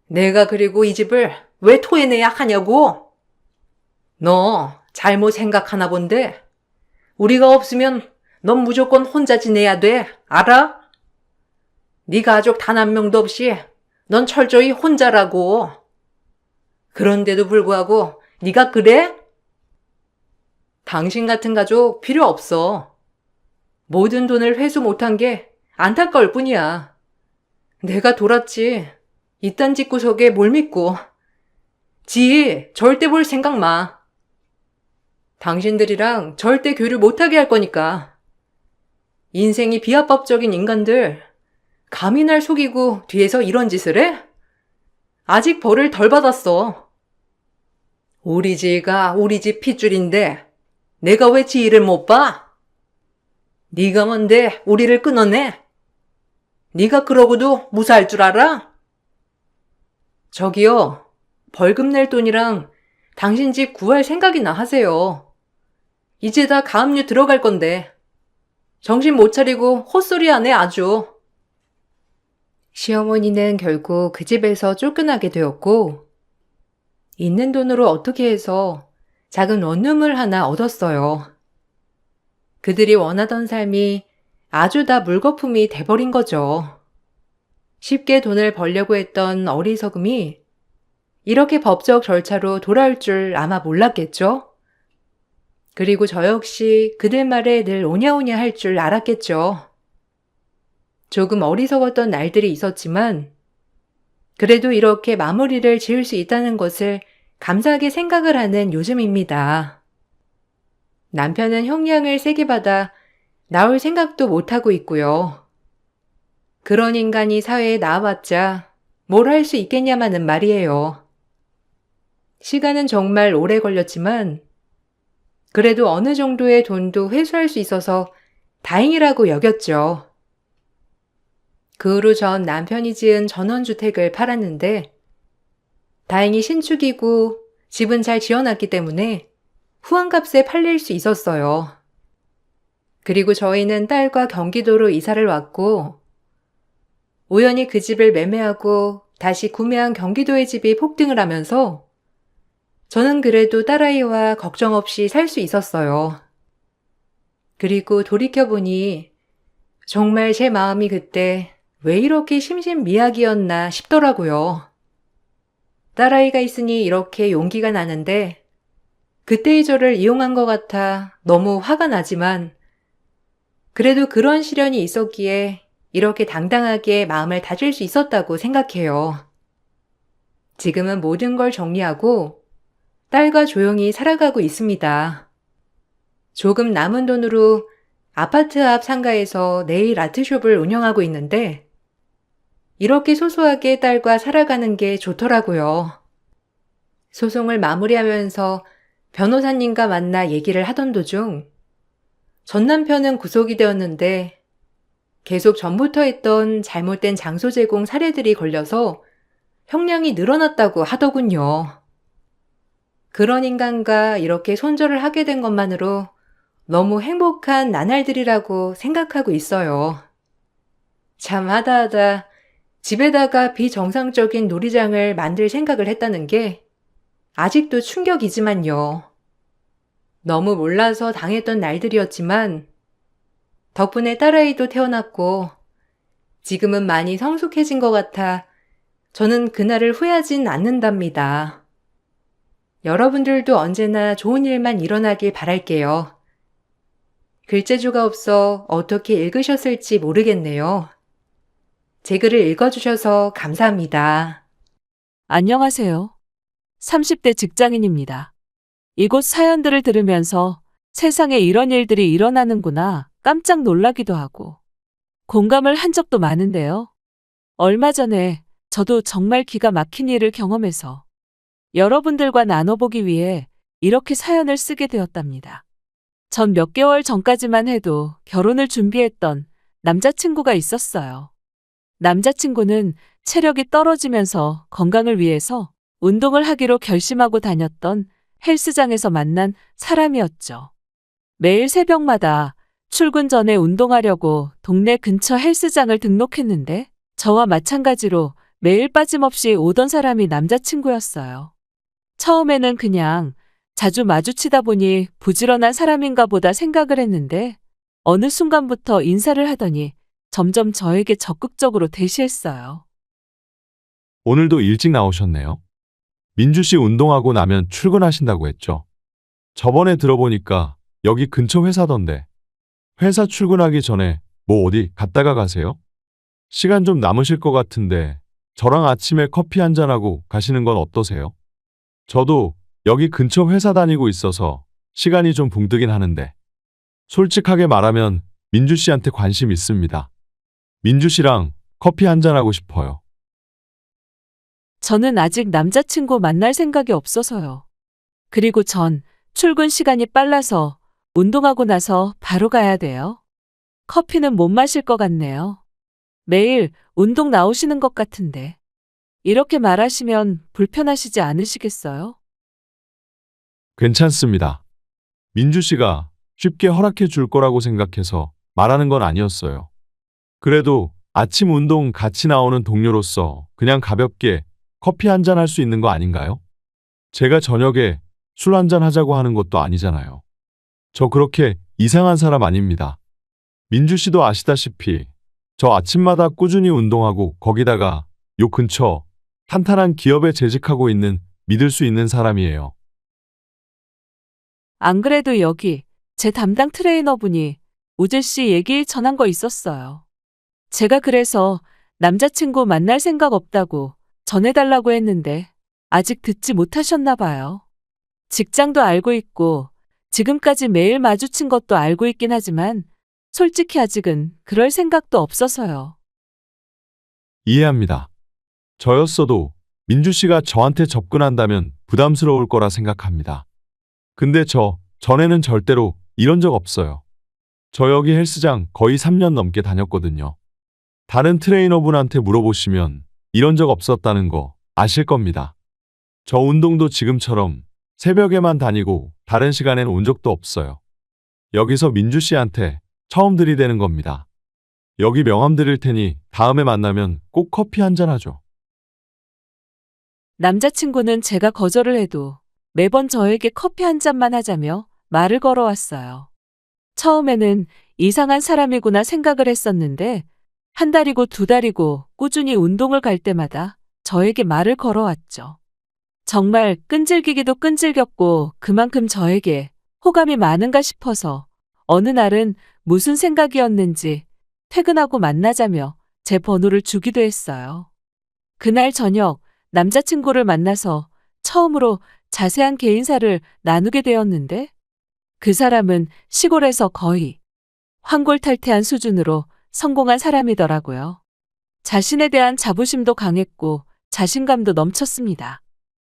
내가 그리고 이 집을 왜 토해내야 하냐고? 너 잘못 생각하나 본데 우리가 없으면 넌 무조건 혼자 지내야 돼. 알아? 네 가족 단 한 명도 없이 넌 철저히 혼자라고. 그런데도 불구하고 네가 그래? 당신 같은 가족 필요 없어. 모든 돈을 회수 못한 게 안타까울 뿐이야. 내가 돌았지. 이딴 집구석에 뭘 믿고. 지 절대 볼 생각 마. 당신들이랑 절대 교류 못하게 할 거니까. 인생이 비합법적인 인간들 감히 날 속이고 뒤에서 이런 짓을 해? 아직 벌을 덜 받았어. 우리 지가 우리 집 핏줄인데 내가 왜 지 일을 못 봐? 네가 뭔데 우리를 끊어내? 네가 그러고도 무사할 줄 알아? 저기요, 벌금 낼 돈이랑 당신 집 구할 생각이나 하세요. 이제 다 가압류 들어갈 건데 정신 못 차리고 헛소리 하네 아주. 시어머니는 결국 그 집에서 쫓겨나게 되었고 있는 돈으로 어떻게 해서 작은 원룸을 하나 얻었어요. 그들이 원하던 삶이 아주 다 물거품이 돼버린 거죠. 쉽게 돈을 벌려고 했던 어리석음이 이렇게 법적 절차로 돌아올 줄 아마 몰랐겠죠? 그리고 저 역시 그들 말에 늘 오냐오냐 할 줄 알았겠죠. 조금 어리석었던 날들이 있었지만 그래도 이렇게 마무리를 지을 수 있다는 것을 감사하게 생각을 하는 요즘입니다. 남편은 형량을 세게 받아 나올 생각도 못하고 있고요. 그런 인간이 사회에 나와봤자 뭘 할 수 있겠냐마는 말이에요. 시간은 정말 오래 걸렸지만 그래도 어느 정도의 돈도 회수할 수 있어서 다행이라고 여겼죠. 그 후로 전 남편이 지은 전원주택을 팔았는데 다행히 신축이고 집은 잘 지어놨기 때문에 후한값에 팔릴 수 있었어요. 그리고 저희는 딸과 경기도로 이사를 왔고 우연히 그 집을 매매하고 다시 구매한 경기도의 집이 폭등을 하면서 저는 그래도 딸아이와 걱정 없이 살 수 있었어요. 그리고 돌이켜보니 정말 제 마음이 그때 왜 이렇게 심신미약이었나 싶더라고요. 딸아이가 있으니 이렇게 용기가 나는데 그때의 저를 이용한 것 같아 너무 화가 나지만 그래도 그런 시련이 있었기에 이렇게 당당하게 마음을 다질 수 있었다고 생각해요. 지금은 모든 걸 정리하고 딸과 조용히 살아가고 있습니다. 조금 남은 돈으로 아파트 앞 상가에서 네일 아트숍을 운영하고 있는데 이렇게 소소하게 딸과 살아가는 게 좋더라고요. 소송을 마무리하면서 변호사님과 만나 얘기를 하던 도중 전 남편은 구속이 되었는데 계속 전부터 했던 잘못된 장소 제공 사례들이 걸려서 형량이 늘어났다고 하더군요. 그런 인간과 이렇게 손절을 하게 된 것만으로 너무 행복한 나날들이라고 생각하고 있어요. 참 하다하다 집에다가 비정상적인 놀이장을 만들 생각을 했다는 게 아직도 충격이지만요. 너무 몰라서 당했던 날들이었지만 덕분에 딸아이도 태어났고 지금은 많이 성숙해진 것 같아 저는 그날을 후회하진 않는답니다. 여러분들도 언제나 좋은 일만 일어나길 바랄게요. 글재주가 없어 어떻게 읽으셨을지 모르겠네요. 제 글을 읽어주셔서 감사합니다. 안녕하세요. 30대 직장인입니다. 이곳 사연들을 들으면서 세상에 이런 일들이 일어나는구나 깜짝 놀라기도 하고 공감을 한 적도 많은데요. 얼마 전에 저도 정말 기가 막힌 일을 경험해서 여러분들과 나눠보기 위해 이렇게 사연을 쓰게 되었답니다. 전 몇 개월 전까지만 해도 결혼을 준비했던 남자친구가 있었어요. 남자친구는 체력이 떨어지면서 건강을 위해서 운동을 하기로 결심하고 다녔던 헬스장에서 만난 사람이었죠. 매일 새벽마다 출근 전에 운동하려고 동네 근처 헬스장을 등록했는데 저와 마찬가지로 매일 빠짐없이 오던 사람이 남자친구였어요. 처음에는 그냥 자주 마주치다 보니 부지런한 사람인가 보다 생각을 했는데 어느 순간부터 인사를 하더니 점점 저에게 적극적으로 대시했어요. 오늘도 일찍 나오셨네요. 민주 씨 운동하고 나면 출근하신다고 했죠. 저번에 들어보니까 여기 근처 회사던데. 회사 출근하기 전에 뭐 어디 갔다가 가세요? 시간 좀 남으실 것 같은데 저랑 아침에 커피 한잔하고 가시는 건 어떠세요? 저도 여기 근처 회사 다니고 있어서 시간이 좀 붕뜨긴 하는데 솔직하게 말하면 민주 씨한테 관심 있습니다. 민주 씨랑 커피 한잔하고 싶어요. 저는 아직 남자친구 만날 생각이 없어서요. 그리고 전 출근 시간이 빨라서 운동하고 나서 바로 가야 돼요. 커피는 못 마실 것 같네요. 매일 운동 나오시는 것 같은데. 이렇게 말하시면 불편하시지 않으시겠어요? 괜찮습니다. 민주 씨가 쉽게 허락해 줄 거라고 생각해서 말하는 건 아니었어요. 그래도 아침 운동 같이 나오는 동료로서 그냥 가볍게 커피 한잔 할 수 있는 거 아닌가요? 제가 저녁에 술 한잔 하자고 하는 것도 아니잖아요. 저 그렇게 이상한 사람 아닙니다. 민주 씨도 아시다시피 저 아침마다 꾸준히 운동하고 거기다가 요 근처 탄탄한 기업에 재직하고 있는 믿을 수 있는 사람이에요. 안 그래도 여기 제 담당 트레이너분이 우재 씨 얘기 전한 거 있었어요. 제가 그래서 남자친구 만날 생각 없다고 전해달라고 했는데 아직 듣지 못하셨나 봐요. 직장도 알고 있고 지금까지 매일 마주친 것도 알고 있긴 하지만 솔직히 아직은 그럴 생각도 없어서요. 이해합니다. 저였어도 민주 씨가 저한테 접근한다면 부담스러울 거라 생각합니다. 근데 전에는 절대로 이런 적 없어요. 저 여기 헬스장 거의 3년 넘게 다녔거든요. 다른 트레이너분한테 물어보시면 이런 적 없었다는 거 아실 겁니다. 저 운동도 지금처럼 새벽에만 다니고 다른 시간엔 온 적도 없어요. 여기서 민주 씨한테 처음 들이대는 겁니다. 여기 명함 드릴 테니 다음에 만나면 꼭 커피 한잔 하죠. 남자친구는 제가 거절을 해도 매번 저에게 커피 한 잔만 하자며 말을 걸어왔어요. 처음에는 이상한 사람이구나 생각을 했었는데 한 달이고 두 달이고 꾸준히 운동을 갈 때마다 저에게 말을 걸어왔죠. 정말 끈질기기도 끈질겼고 그만큼 저에게 호감이 많은가 싶어서 어느 날은 무슨 생각이었는지 퇴근하고 만나자며 제 번호를 주기도 했어요. 그날 저녁 남자친구를 만나서 처음으로 자세한 개인사를 나누게 되었는데 그 사람은 시골에서 거의 환골탈태한 수준으로 성공한 사람이더라고요. 자신에 대한 자부심도 강했고 자신감도 넘쳤습니다.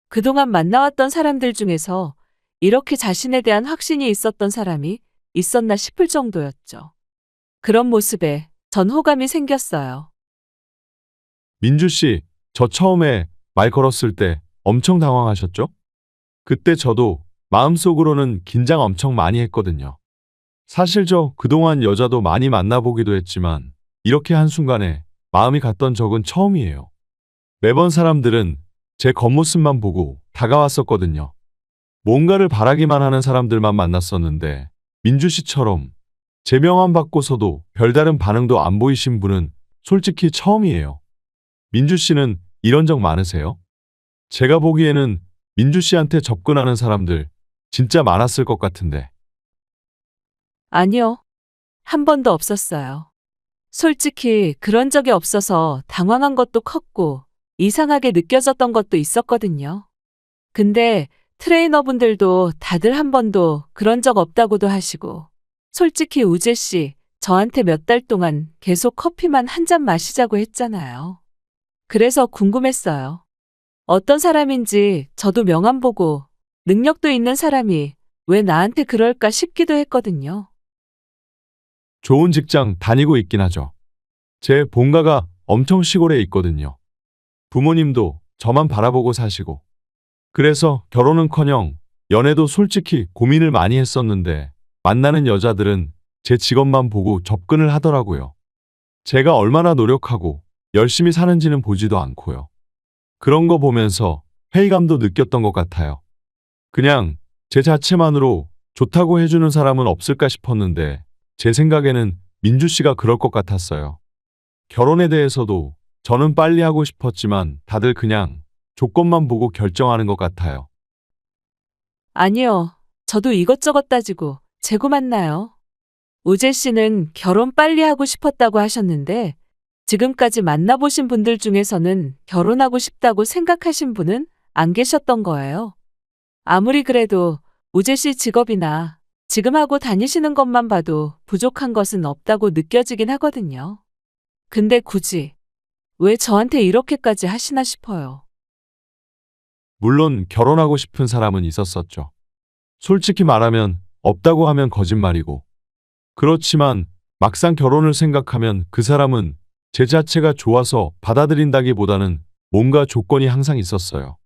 그동안 만나왔던 사람들 중에서 이렇게 자신에 대한 확신이 있었던 사람이 있었나 싶을 정도였죠. 그런 모습에 전 호감이 생겼어요. 민주 씨, 저 처음에 말 걸었을 때 엄청 당황하셨죠? 그때 저도 마음속으로는 긴장 엄청 많이 했거든요. 사실 저 그동안 여자도 많이 만나보기도 했지만 이렇게 한순간에 마음이 갔던 적은 처음이에요. 매번 사람들은 제 겉모습만 보고 다가왔었거든요. 뭔가를 바라기만 하는 사람들만 만났었는데 민주 씨처럼 제 명함 받고서도 별다른 반응도 안 보이신 분은 솔직히 처음이에요. 민주 씨는 이런 적 많으세요? 제가 보기에는 민주 씨한테 접근하는 사람들 진짜 많았을 것 같은데. 아니요. 한 번도 없었어요. 솔직히 그런 적이 없어서 당황한 것도 컸고 이상하게 느껴졌던 것도 있었거든요. 근데 트레이너분들도 다들 한 번도 그런 적 없다고도 하시고, 솔직히 우재 씨, 저한테 몇 달 동안 계속 커피만 한 잔 마시자고 했잖아요. 그래서 궁금했어요. 어떤 사람인지 저도 명함 보고 능력도 있는 사람이 왜 나한테 그럴까 싶기도 했거든요. 좋은 직장 다니고 있긴 하죠. 제 본가가 엄청 시골에 있거든요. 부모님도 저만 바라보고 사시고. 그래서 결혼은커녕 연애도 솔직히 고민을 많이 했었는데 만나는 여자들은 제 직업만 보고 접근을 하더라고요. 제가 얼마나 노력하고 열심히 사는지는 보지도 않고요. 그런 거 보면서 회의감도 느꼈던 것 같아요. 그냥 제 자체만으로 좋다고 해주는 사람은 없을까 싶었는데 제 생각에는 민주 씨가 그럴 것 같았어요. 결혼에 대해서도 저는 빨리 하고 싶었지만 다들 그냥 조건만 보고 결정하는 것 같아요. 아니요. 저도 이것저것 따지고 재고 만나요. 우재 씨는 결혼 빨리 하고 싶었다고 하셨는데 지금까지 만나보신 분들 중에서는 결혼하고 싶다고 생각하신 분은 안 계셨던 거예요. 아무리 그래도 우재 씨 직업이나 지금 하고 다니시는 것만 봐도 부족한 것은 없다고 느껴지긴 하거든요. 근데 굳이 왜 저한테 이렇게까지 하시나 싶어요. 물론 결혼하고 싶은 사람은 있었었죠. 솔직히 말하면 없다고 하면 거짓말이고. 그렇지만 막상 결혼을 생각하면 그 사람은 제 자체가 좋아서 받아들인다기보다는 뭔가 조건이 항상 있었어요.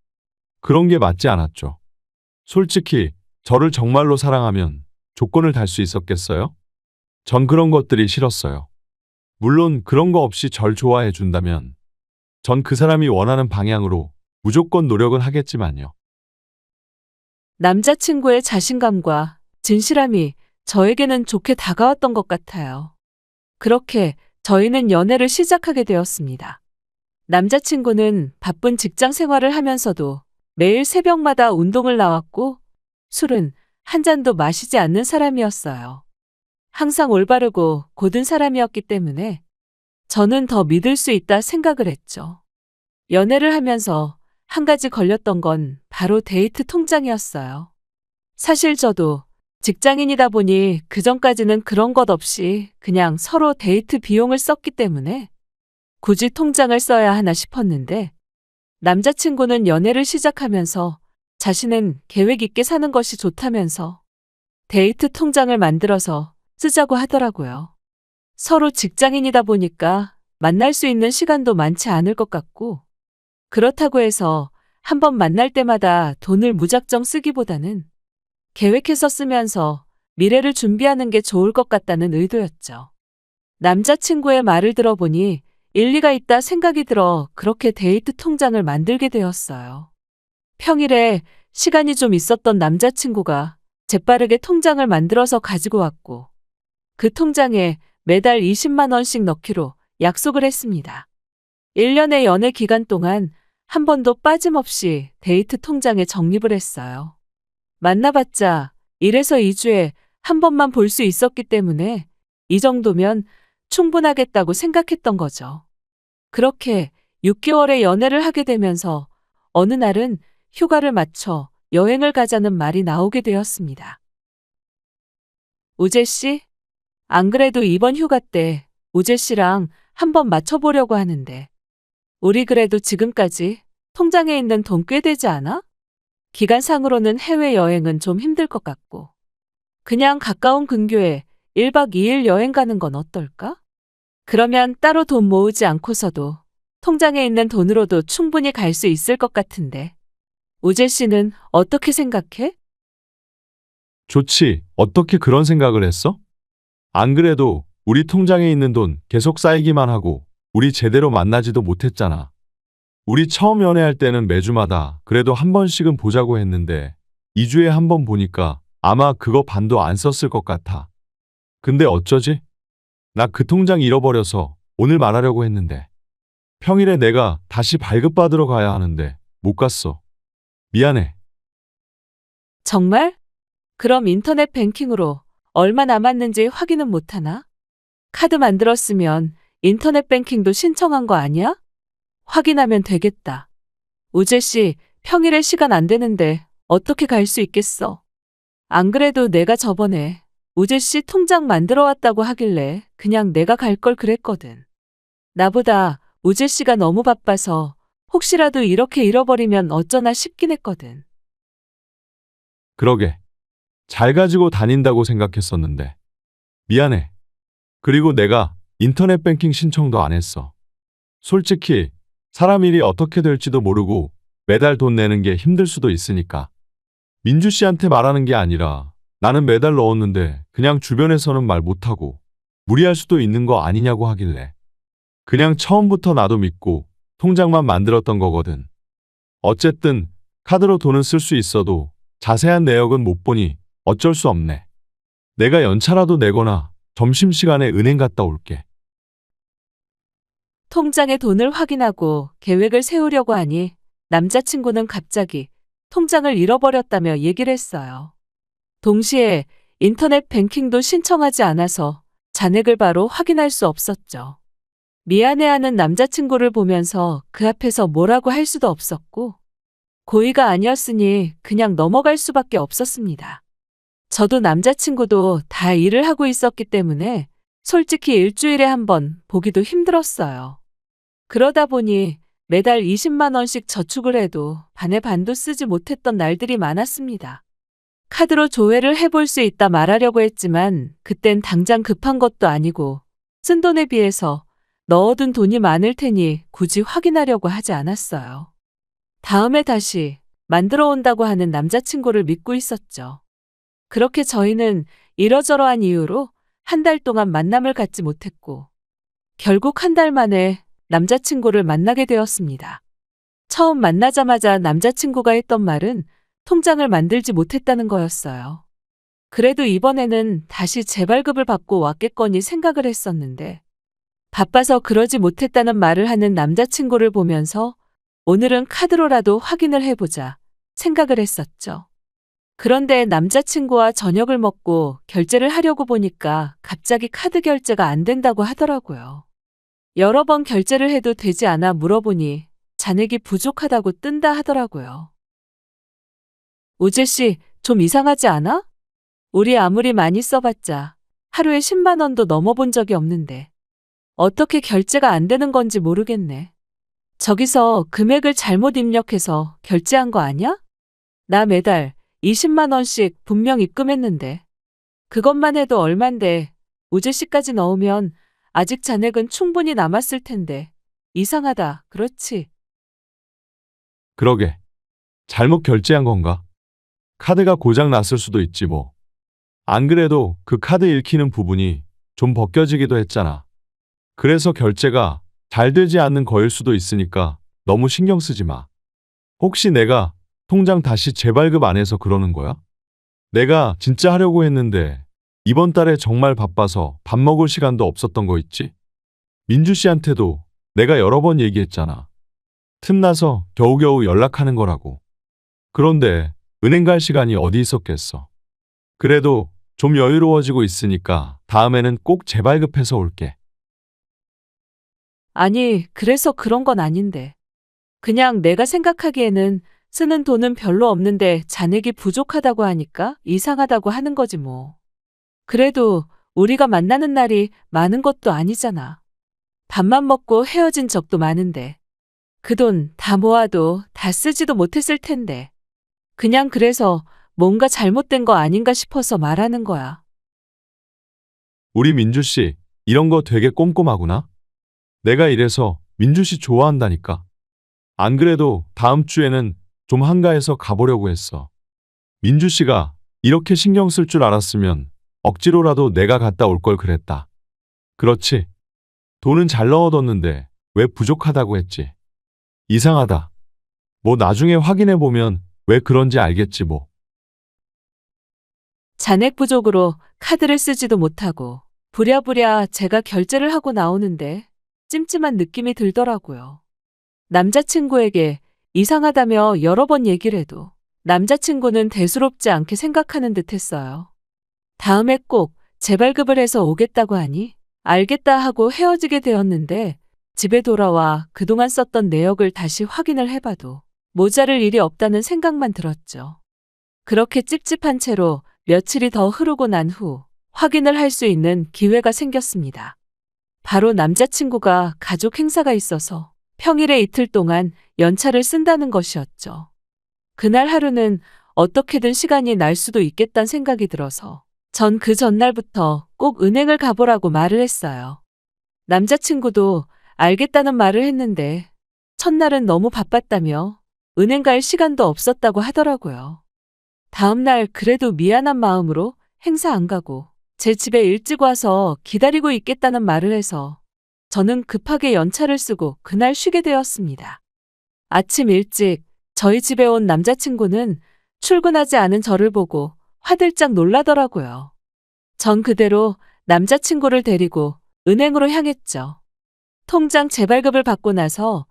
그런 게 맞지 않았죠. 솔직히 저를 정말로 사랑하면 조건을 달 수 있었겠어요? 전 그런 것들이 싫었어요. 물론 그런 거 없이 절 좋아해 준다면 전 그 사람이 원하는 방향으로 무조건 노력은 하겠지만요. 남자친구의 자신감과 진실함이 저에게는 좋게 다가왔던 것 같아요. 그렇게 저희는 연애를 시작하게 되었습니다. 남자친구는 바쁜 직장 생활을 하면서도 매일 새벽마다 운동을 나왔고 술은 한 잔도 마시지 않는 사람이었어요. 항상 올바르고 고든 사람이었기 때문에 저는 더 믿을 수 있다 생각을 했죠. 연애를 하면서 한 가지 걸렸던 건 바로 데이트 통장이었어요. 사실 저도 직장인이다 보니 그전까지는 그런 것 없이 그냥 서로 데이트 비용을 썼기 때문에 굳이 통장을 써야 하나 싶었는데 남자친구는 연애를 시작하면서 자신은 계획 있게 사는 것이 좋다면서 데이트 통장을 만들어서 쓰자고 하더라고요. 서로 직장인이다 보니까 만날 수 있는 시간도 많지 않을 것 같고 그렇다고 해서 한번 만날 때마다 돈을 무작정 쓰기보다는 계획해서 쓰면서 미래를 준비하는 게 좋을 것 같다는 의도였죠. 남자친구의 말을 들어보니 일리가 있다 생각이 들어 그렇게 데이트 통장을 만들게 되었어요. 평일에 시간이 좀 있었던 남자친구가 재빠르게 통장을 만들어서 가지고 왔고 그 통장에 매달 20만 원씩 넣기로 약속을 했습니다. 1년의 연애 기간 동안 한 번도 빠짐없이 데이트 통장에 적립을 했어요. 만나봤자 1에서 2주에 한 번만 볼 수 있었기 때문에 이 정도면 충분하겠다고 생각했던 거죠. 그렇게 6개월의 연애를 하게 되면서 어느 날은 휴가를 맞춰 여행을 가자는 말이 나오게 되었습니다. 우재 씨? 안 그래도 이번 휴가 때 우재 씨랑 한번 맞춰보려고 하는데 우리 그래도 지금까지 통장에 있는 돈 꽤 되지 않아? 기간상으로는 해외여행은 좀 힘들 것 같고 그냥 가까운 근교에 1박 2일 여행 가는 건 어떨까? 그러면 따로 돈 모으지 않고서도 통장에 있는 돈으로도 충분히 갈 수 있을 것 같은데 우재 씨는 어떻게 생각해? 좋지. 어떻게 그런 생각을 했어? 안 그래도 우리 통장에 있는 돈 계속 쌓이기만 하고 우리 제대로 만나지도 못했잖아. 우리 처음 연애할 때는 매주마다 그래도 한 번씩은 보자고 했는데 2주에 한 번 보니까 아마 그거 반도 안 썼을 것 같아. 근데 어쩌지? 나 그 통장 잃어버려서 오늘 말하려고 했는데 평일에 내가 다시 발급받으러 가야 하는데 못 갔어. 미안해. 정말? 그럼 인터넷 뱅킹으로 얼마 남았는지 확인은 못하나? 카드 만들었으면 인터넷 뱅킹도 신청한 거 아니야? 확인하면 되겠다. 우재 씨, 평일에 시간 안 되는데 어떻게 갈 수 있겠어? 안 그래도 내가 저번에 우재 씨 통장 만들어 왔다고 하길래 그냥 내가 갈 걸 그랬거든. 나보다 우재 씨가 너무 바빠서 혹시라도 이렇게 잃어버리면 어쩌나 싶긴 했거든. 그러게. 잘 가지고 다닌다고 생각했었는데. 미안해. 그리고 내가 인터넷 뱅킹 신청도 안 했어. 솔직히 사람 일이 어떻게 될지도 모르고 매달 돈 내는 게 힘들 수도 있으니까. 민주 씨한테 말하는 게 아니라 나는 매달 넣었는데 그냥 주변에서는 말 못하고 무리할 수도 있는 거 아니냐고 하길래. 그냥 처음부터 나도 믿고 통장만 만들었던 거거든. 어쨌든 카드로 돈은 쓸 수 있어도 자세한 내역은 못 보니 어쩔 수 없네. 내가 연차라도 내거나 점심시간에 은행 갔다 올게. 통장에 돈을 확인하고 계획을 세우려고 하니 남자친구는 갑자기 통장을 잃어버렸다며 얘기를 했어요. 동시에 인터넷 뱅킹도 신청하지 않아서 잔액을 바로 확인할 수 없었죠. 미안해하는 남자친구를 보면서 그 앞에서 뭐라고 할 수도 없었고 고의가 아니었으니 그냥 넘어갈 수밖에 없었습니다. 저도 남자친구도 다 일을 하고 있었기 때문에 솔직히 일주일에 한 번 보기도 힘들었어요. 그러다 보니 매달 20만 원씩 저축을 해도 반의 반도 쓰지 못했던 날들이 많았습니다. 카드로 조회를 해볼 수 있다 말하려고 했지만 그땐 당장 급한 것도 아니고 쓴 돈에 비해서 넣어둔 돈이 많을 테니 굳이 확인하려고 하지 않았어요. 다음에 다시 만들어 온다고 하는 남자친구를 믿고 있었죠. 그렇게 저희는 이러저러한 이유로 한 달 동안 만남을 갖지 못했고 결국 한 달 만에 남자친구를 만나게 되었습니다. 처음 만나자마자 남자친구가 했던 말은 통장을 만들지 못했다는 거였어요. 그래도 이번에는 다시 재발급을 받고 왔겠거니 생각을 했었는데 바빠서 그러지 못했다는 말을 하는 남자친구를 보면서 오늘은 카드로라도 확인을 해보자 생각을 했었죠. 그런데 남자친구와 저녁을 먹고 결제를 하려고 보니까 갑자기 카드 결제가 안 된다고 하더라고요. 여러 번 결제를 해도 되지 않아 물어보니 잔액이 부족하다고 뜬다 하더라고요. 우재 씨, 좀 이상하지 않아? 우리 아무리 많이 써봤자 하루에 10만 원도 넘어본 적이 없는데 어떻게 결제가 안 되는 건지 모르겠네. 저기서 금액을 잘못 입력해서 결제한 거 아니야? 나 매달 20만 원씩 분명 입금했는데 그것만 해도 얼만데 우재 씨까지 넣으면 아직 잔액은 충분히 남았을 텐데 이상하다, 그렇지? 그러게. 잘못 결제한 건가? 카드가 고장 났을 수도 있지 뭐. 안 그래도 그 카드 읽히는 부분이 좀 벗겨지기도 했잖아. 그래서 결제가 잘 되지 않는 거일 수도 있으니까 너무 신경 쓰지 마. 혹시 내가 통장 다시 재발급 안 해서 그러는 거야? 내가 진짜 하려고 했는데 이번 달에 정말 바빠서 밥 먹을 시간도 없었던 거 있지? 민주 씨한테도 내가 여러 번 얘기했잖아. 틈나서 겨우겨우 연락하는 거라고. 그런데 은행 갈 시간이 어디 있었겠어. 그래도 좀 여유로워지고 있으니까 다음에는 꼭 재발급해서 올게. 아니, 그래서 그런 건 아닌데. 그냥 내가 생각하기에는 쓰는 돈은 별로 없는데 잔액이 부족하다고 하니까 이상하다고 하는 거지 뭐. 그래도 우리가 만나는 날이 많은 것도 아니잖아. 밥만 먹고 헤어진 적도 많은데. 그 돈 다 모아도 다 쓰지도 못했을 텐데. 그냥 그래서 뭔가 잘못된 거 아닌가 싶어서 말하는 거야. 우리 민주 씨, 이런 거 되게 꼼꼼하구나. 내가 이래서 민주 씨 좋아한다니까. 안 그래도 다음 주에는 좀 한가해서 가보려고 했어. 민주 씨가 이렇게 신경 쓸 줄 알았으면 억지로라도 내가 갔다 올 걸 그랬다. 그렇지. 돈은 잘 넣어뒀는데 왜 부족하다고 했지. 이상하다. 뭐 나중에 확인해 보면 왜 그런지 알겠지 뭐. 잔액 부족으로 카드를 쓰지도 못하고 부랴부랴 제가 결제를 하고 나오는데 찜찜한 느낌이 들더라고요. 남자친구에게 이상하다며 여러 번 얘기를 해도 남자친구는 대수롭지 않게 생각하는 듯 했어요. 다음에 꼭 재발급을 해서 오겠다고 하니 알겠다 하고 헤어지게 되었는데 집에 돌아와 그동안 썼던 내역을 다시 확인을 해봐도 모자랄 일이 없다는 생각만 들었죠. 그렇게 찝찝한 채로 며칠이 더 흐르고 난 후 확인을 할 수 있는 기회가 생겼습니다. 바로 남자친구가 가족 행사가 있어서 평일에 이틀 동안 연차를 쓴다는 것이었죠. 그날 하루는 어떻게든 시간이 날 수도 있겠다는 생각이 들어서 전 그 전날부터 꼭 은행을 가보라고 말을 했어요. 남자친구도 알겠다는 말을 했는데 첫날은 너무 바빴다며 은행 갈 시간도 없었다고 하더라고요. 다음날 그래도 미안한 마음으로 행사 안 가고 제 집에 일찍 와서 기다리고 있겠다는 말을 해서 저는 급하게 연차를 쓰고 그날 쉬게 되었습니다. 아침 일찍 저희 집에 온 남자친구는 출근하지 않은 저를 보고 화들짝 놀라더라고요. 전 그대로 남자친구를 데리고 은행으로 향했죠. 통장 재발급을 받고 나서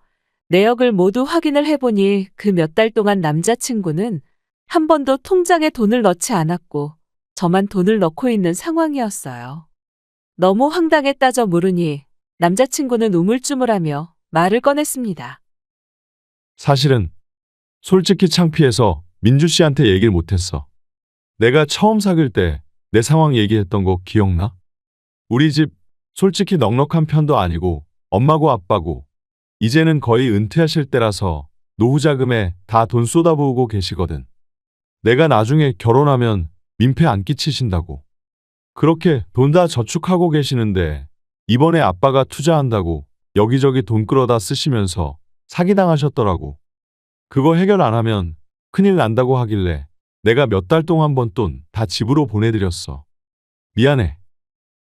내역을 모두 확인을 해보니 그 몇 달 동안 남자친구는 한 번도 통장에 돈을 넣지 않았고 저만 돈을 넣고 있는 상황이었어요. 너무 황당했다져 물으니 남자친구는 우물쭈물하며 말을 꺼냈습니다. 사실은 솔직히 창피해서 민주 씨한테 얘기를 못했어. 내가 처음 사귈 때 내 상황 얘기했던 거 기억나? 우리 집 솔직히 넉넉한 편도 아니고 엄마고 아빠고 이제는 거의 은퇴하실 때라서 노후 자금에 다 돈 쏟아부으고 계시거든. 내가 나중에 결혼하면 민폐 안 끼치신다고. 그렇게 돈 다 저축하고 계시는데 이번에 아빠가 투자한다고 여기저기 돈 끌어다 쓰시면서 사기당하셨더라고. 그거 해결 안 하면 큰일 난다고 하길래 내가 몇 달 동안 번 돈 다 집으로 보내드렸어. 미안해.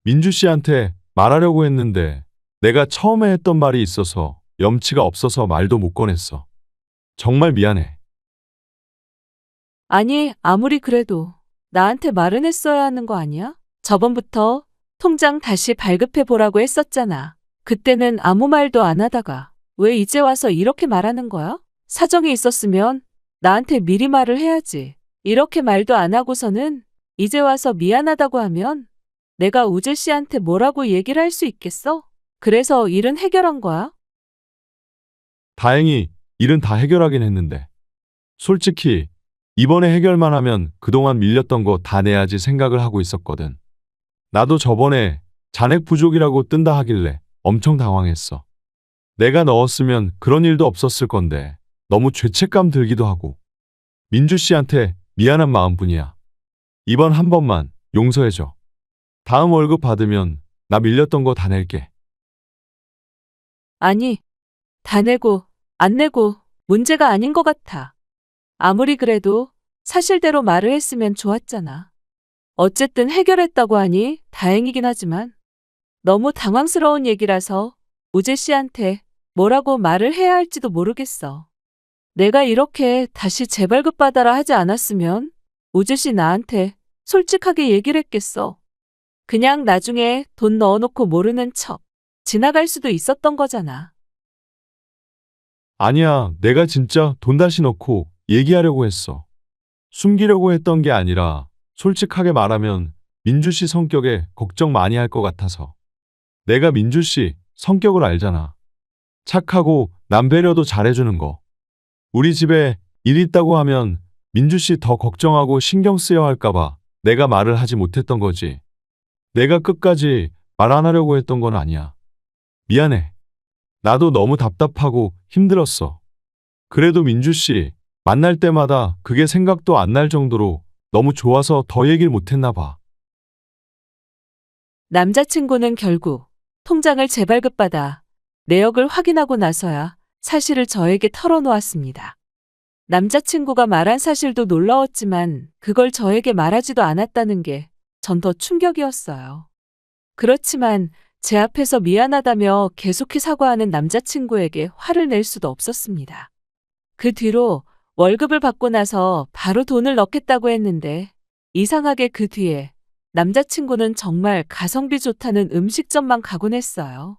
민주 씨한테 말하려고 했는데 내가 처음에 했던 말이 있어서 염치가 없어서 말도 못 꺼냈어. 정말 미안해. 아니, 아무리 그래도 나한테 말은 했어야 하는 거 아니야? 저번부터 통장 다시 발급해 보라고 했었잖아. 그때는 아무 말도 안 하다가 왜 이제 와서 이렇게 말하는 거야? 사정이 있었으면 나한테 미리 말을 해야지. 이렇게 말도 안 하고서는 이제 와서 미안하다고 하면 내가 우재 씨한테 뭐라고 얘기를 할 수 있겠어? 그래서 일은 해결한 거야? 다행히 일은 다 해결하긴 했는데 솔직히 이번에 해결만 하면 그동안 밀렸던 거 다 내야지 생각을 하고 있었거든. 나도 저번에 잔액 부족이라고 뜬다 하길래 엄청 당황했어. 내가 넣었으면 그런 일도 없었을 건데 너무 죄책감 들기도 하고. 민주 씨한테 미안한 마음뿐이야. 이번 한 번만 용서해줘. 다음 월급 받으면 나 밀렸던 거 다 낼게. 아니, 다 내고 안 내고 문제가 아닌 것 같아. 아무리 그래도 사실대로 말을 했으면 좋았잖아. 어쨌든 해결했다고 하니 다행이긴 하지만 너무 당황스러운 얘기라서 우재 씨한테 뭐라고 말을 해야 할지도 모르겠어. 내가 이렇게 다시 재발급 받아라 하지 않았으면 우재 씨 나한테 솔직하게 얘기를 했겠어. 그냥 나중에 돈 넣어놓고 모르는 척 지나갈 수도 있었던 거잖아. 아니야, 내가 진짜 돈 다시 넣고 얘기하려고 했어. 숨기려고 했던 게 아니라 솔직하게 말하면 민주 씨 성격에 걱정 많이 할 것 같아서. 내가 민주 씨 성격을 알잖아. 착하고 남 배려도 잘해주는 거. 우리 집에 일 있다고 하면 민주 씨 더 걱정하고 신경 쓰여 할까봐 내가 말을 하지 못했던 거지. 내가 끝까지 말 안 하려고 했던 건 아니야. 미안해. 나도 너무 답답하고 힘들었어. 그래도 민주 씨 만날 때마다 그게 생각도 안 날 정도로 너무 좋아서 더 얘기를 못했나 봐. 남자친구는 결국 통장을 재발급받아 내역을 확인하고 나서야 사실을 저에게 털어놓았습니다. 남자친구가 말한 사실도 놀라웠지만 그걸 저에게 말하지도 않았다는 게 전 더 충격이었어요. 그렇지만 제 앞에서 미안하다며 계속해 사과하는 남자친구에게 화를 낼 수도 없었습니다. 그 뒤로 월급을 받고 나서 바로 돈을 넣겠다고 했는데 이상하게 그 뒤에 남자친구는 정말 가성비 좋다는 음식점만 가곤 했어요.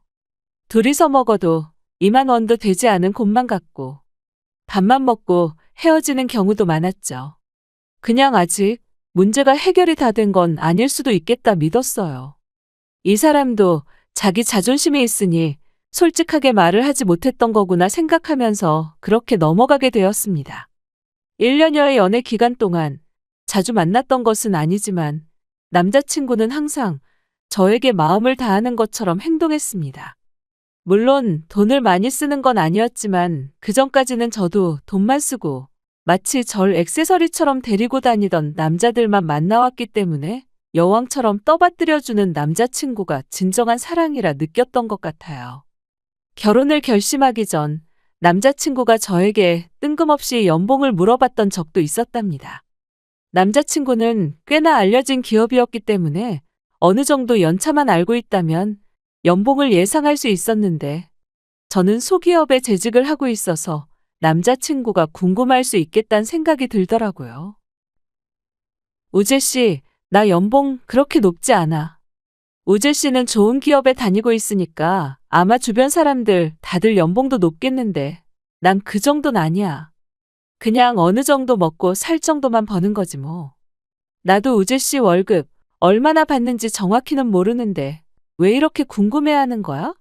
둘이서 먹어도 2만 원도 되지 않은 곳만 갔고 밥만 먹고 헤어지는 경우도 많았죠. 그냥 아직 문제가 해결이 다 된 건 아닐 수도 있겠다 믿었어요. 이 사람도 자기 자존심이 있으니 솔직하게 말을 하지 못했던 거구나 생각하면서 그렇게 넘어가게 되었습니다. 1년여의 연애 기간 동안 자주 만났던 것은 아니지만 남자친구는 항상 저에게 마음을 다하는 것처럼 행동했습니다. 물론 돈을 많이 쓰는 건 아니었지만 그전까지는 저도 돈만 쓰고 마치 절 액세서리처럼 데리고 다니던 남자들만 만나왔기 때문에 여왕처럼 떠받들여주는 남자친구가 진정한 사랑이라 느꼈던 것 같아요. 결혼을 결심하기 전 남자친구가 저에게 뜬금없이 연봉을 물어봤던 적도 있었답니다. 남자친구는 꽤나 알려진 기업이었기 때문에 어느 정도 연차만 알고 있다면 연봉을 예상할 수 있었는데 저는 소기업에 재직을 하고 있어서 남자친구가 궁금할 수 있겠다는 생각이 들더라고요. 우재 씨, 나 연봉 그렇게 높지 않아. 우재 씨는 좋은 기업에 다니고 있으니까 아마 주변 사람들 다들 연봉도 높겠는데 난 그 정도는 아니야. 그냥 어느 정도 먹고 살 정도만 버는 거지 뭐. 나도 우재 씨 월급 얼마나 받는지 정확히는 모르는데 왜 이렇게 궁금해하는 거야?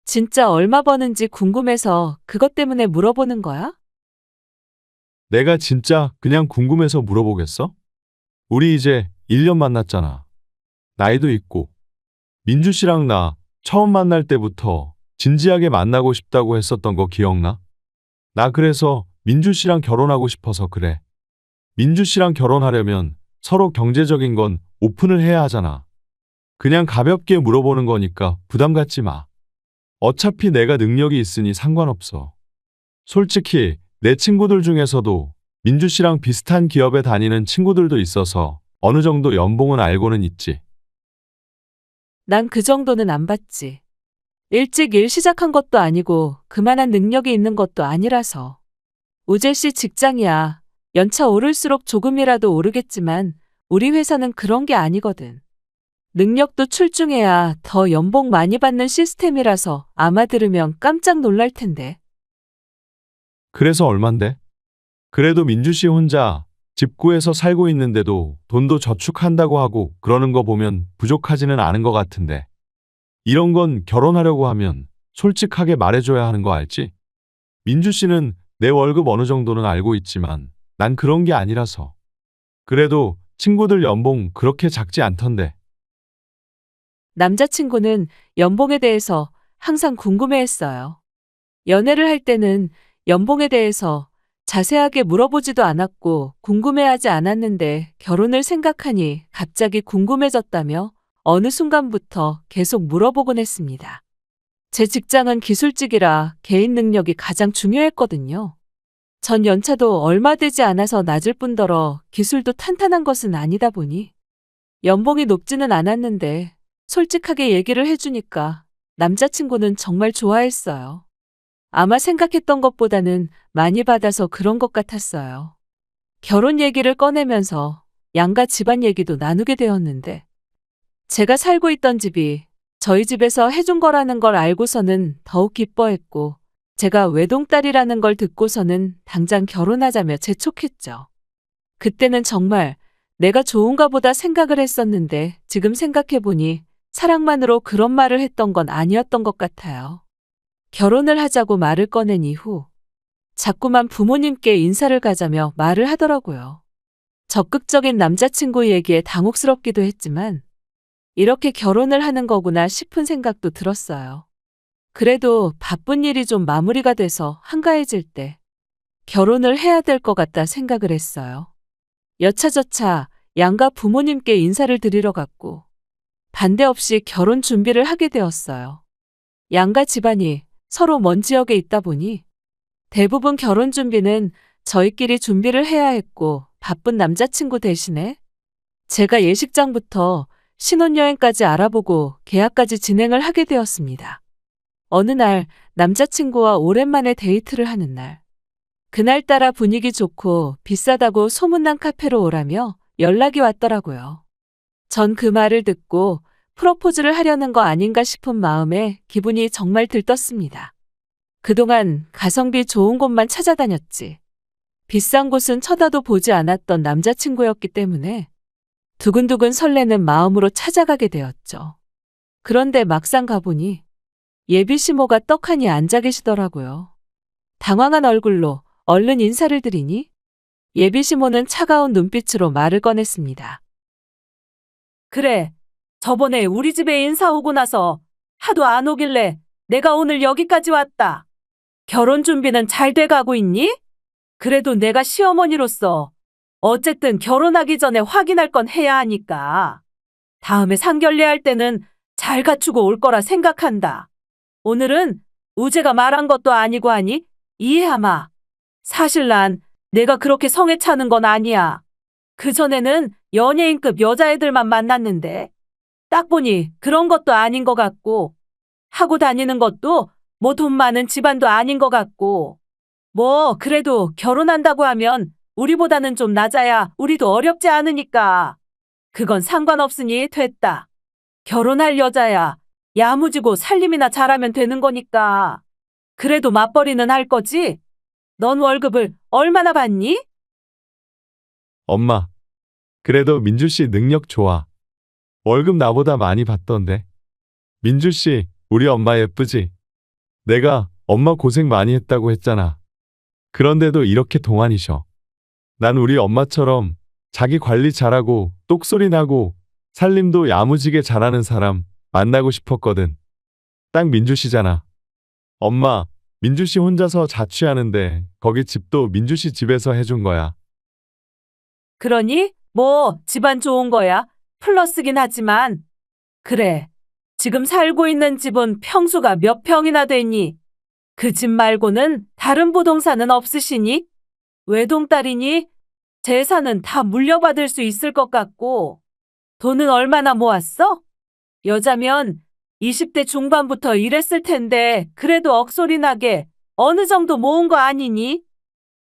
진짜 얼마 버는지 궁금해서 그것 때문에 물어보는 거야? 내가 진짜 그냥 궁금해서 물어보겠어? 우리 이제 1년 만났잖아. 나이도 있고. 민주 씨랑 나 처음 만날 때부터 진지하게 만나고 싶다고 했었던 거 기억나? 나 그래서 민주 씨랑 결혼하고 싶어서 그래. 민주 씨랑 결혼하려면 서로 경제적인 건 오픈을 해야 하잖아. 그냥 가볍게 물어보는 거니까 부담 갖지 마. 어차피 내가 능력이 있으니 상관없어. 솔직히 내 친구들 중에서도 민주 씨랑 비슷한 기업에 다니는 친구들도 있어서 어느 정도 연봉은 알고는 있지. 난 그 정도는 안 받지. 일찍 일 시작한 것도 아니고 그만한 능력이 있는 것도 아니라서. 우재 씨 직장이야. 연차 오를수록 조금이라도 오르겠지만 우리 회사는 그런 게 아니거든. 능력도 출중해야 더 연봉 많이 받는 시스템이라서 아마 들으면 깜짝 놀랄 텐데. 그래서 얼만데? 그래도 민주 씨 혼자 집 구해서 살고 있는데도 돈도 저축한다고 하고 그러는 거 보면 부족하지는 않은 것 같은데. 이런 건 결혼하려고 하면 솔직하게 말해줘야 하는 거 알지? 민주 씨는 내 월급 어느 정도는 알고 있지만 난 그런 게 아니라서. 그래도 친구들 연봉 그렇게 작지 않던데. 남자친구는 연봉에 대해서 항상 궁금해했어요. 연애를 할 때는 연봉에 대해서 자세하게 물어보지도 않았고 궁금해하지 않았는데 결혼을 생각하니 갑자기 궁금해졌다며 어느 순간부터 계속 물어보곤 했습니다. 제 직장은 기술직이라 개인 능력이 가장 중요했거든요. 전 연차도 얼마 되지 않아서 낮을 뿐더러 기술도 탄탄한 것은 아니다 보니 연봉이 높지는 않았는데 솔직하게 얘기를 해주니까 남자친구는 정말 좋아했어요. 아마 생각했던 것보다는 많이 받아서 그런 것 같았어요. 결혼 얘기를 꺼내면서 양가 집안 얘기도 나누게 되었는데 제가 살고 있던 집이 저희 집에서 해준 거라는 걸 알고서는 더욱 기뻐했고 제가 외동딸이라는 걸 듣고서는 당장 결혼하자며 재촉했죠. 그때는 정말 내가 좋은가 보다 생각을 했었는데 지금 생각해보니 사랑만으로 그런 말을 했던 건 아니었던 것 같아요. 결혼을 하자고 말을 꺼낸 이후 자꾸만 부모님께 인사를 가자며 말을 하더라고요. 적극적인 남자친구 얘기에 당혹스럽기도 했지만 이렇게 결혼을 하는 거구나 싶은 생각도 들었어요. 그래도 바쁜 일이 좀 마무리가 돼서 한가해질 때 결혼을 해야 될 것 같다 생각을 했어요. 여차저차 양가 부모님께 인사를 드리러 갔고 반대 없이 결혼 준비를 하게 되었어요. 양가 집안이 서로 먼 지역에 있다 보니 대부분 결혼 준비는 저희끼리 준비를 해야 했고 바쁜 남자친구 대신에 제가 예식장부터 신혼여행까지 알아보고 계약까지 진행을 하게 되었습니다. 어느 날 남자친구와 오랜만에 데이트를 하는 날. 그날따라 분위기 좋고 비싸다고 소문난 카페로 오라며 연락이 왔더라고요. 전 그 말을 듣고 프로포즈를 하려는 거 아닌가 싶은 마음에 기분이 정말 들떴습니다. 그동안 가성비 좋은 곳만 찾아다녔지. 비싼 곳은 쳐다도 보지 않았던 남자친구였기 때문에 두근두근 설레는 마음으로 찾아가게 되었죠. 그런데 막상 가보니 예비 시모가 떡하니 앉아 계시더라고요. 당황한 얼굴로 얼른 인사를 드리니 예비 시모는 차가운 눈빛으로 말을 꺼냈습니다. 그래, 저번에 우리 집에 인사 오고 나서 하도 안 오길래 내가 오늘 여기까지 왔다. 결혼 준비는 잘 돼가고 있니? 그래도 내가 시어머니로서 어쨌든 결혼하기 전에 확인할 건 해야 하니까. 다음에 상견례할 때는 잘 갖추고 올 거라 생각한다. 오늘은 우재가 말한 것도 아니고 하니 이해하마. 사실 난 내가 그렇게 성에 차는 건 아니야. 그전에는 연예인급 여자애들만 만났는데 딱 보니 그런 것도 아닌 것 같고 하고 다니는 것도 뭐 돈 많은 집안도 아닌 것 같고 뭐 그래도 결혼한다고 하면 우리보다는 좀 낮아야 우리도 어렵지 않으니까 그건 상관없으니 됐다. 결혼할 여자야 야무지고 살림이나 잘하면 되는 거니까. 그래도 맞벌이는 할 거지? 넌 월급을 얼마나 받니? 엄마, 그래도 민주 씨 능력 좋아. 월급 나보다 많이 받던데. 민주 씨, 우리 엄마 예쁘지? 내가 엄마 고생 많이 했다고 했잖아. 그런데도 이렇게 동안이셔. 난 우리 엄마처럼 자기 관리 잘하고 똑소리 나고 살림도 야무지게 잘하는 사람 만나고 싶었거든. 딱 민주 씨잖아. 엄마, 민주 씨 혼자서 자취하는데 거기 집도 민주 씨 집에서 해준 거야. 그러니 뭐 집안 좋은 거야. 플러스긴 하지만. 그래. 지금 살고 있는 집은 평수가 몇 평이나 되니? 그 집 말고는 다른 부동산은 없으시니? 외동딸이니? 재산은 다 물려받을 수 있을 것 같고. 돈은 얼마나 모았어? 여자면 20대 중반부터 일했을 텐데 그래도 억소리 나게 어느 정도 모은 거 아니니?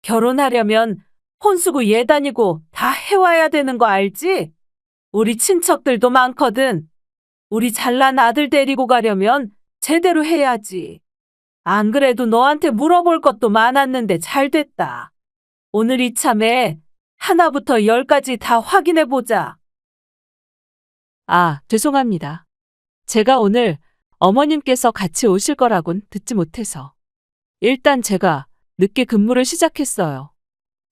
결혼하려면 혼수고 예단이고 다 해와야 되는 거 알지? 우리 친척들도 많거든. 우리 잘난 아들 데리고 가려면 제대로 해야지. 안 그래도 너한테 물어볼 것도 많았는데 잘 됐다. 오늘 이참에 하나부터 10까지 다 확인해 보자. 아, 죄송합니다. 제가 오늘 어머님께서 같이 오실 거라곤 듣지 못해서. 일단 제가 늦게 근무를 시작했어요.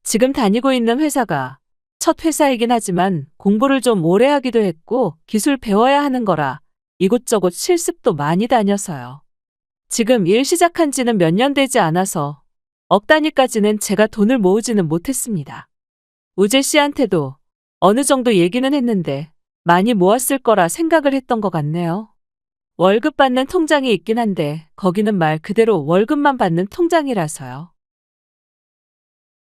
지금 다니고 있는 회사가 첫 회사이긴 하지만 공부를 좀 오래 하기도 했고 기술 배워야 하는 거라 이곳저곳 실습도 많이 다녀서요. 지금 일 시작한 지는 몇 년 되지 않아서 억 단위까지는 제가 돈을 모으지는 못했습니다. 우재 씨한테도 어느 정도 얘기는 했는데 많이 모았을 거라 생각을 했던 것 같네요. 월급 받는 통장이 있긴 한데 거기는 말 그대로 월급만 받는 통장이라서요.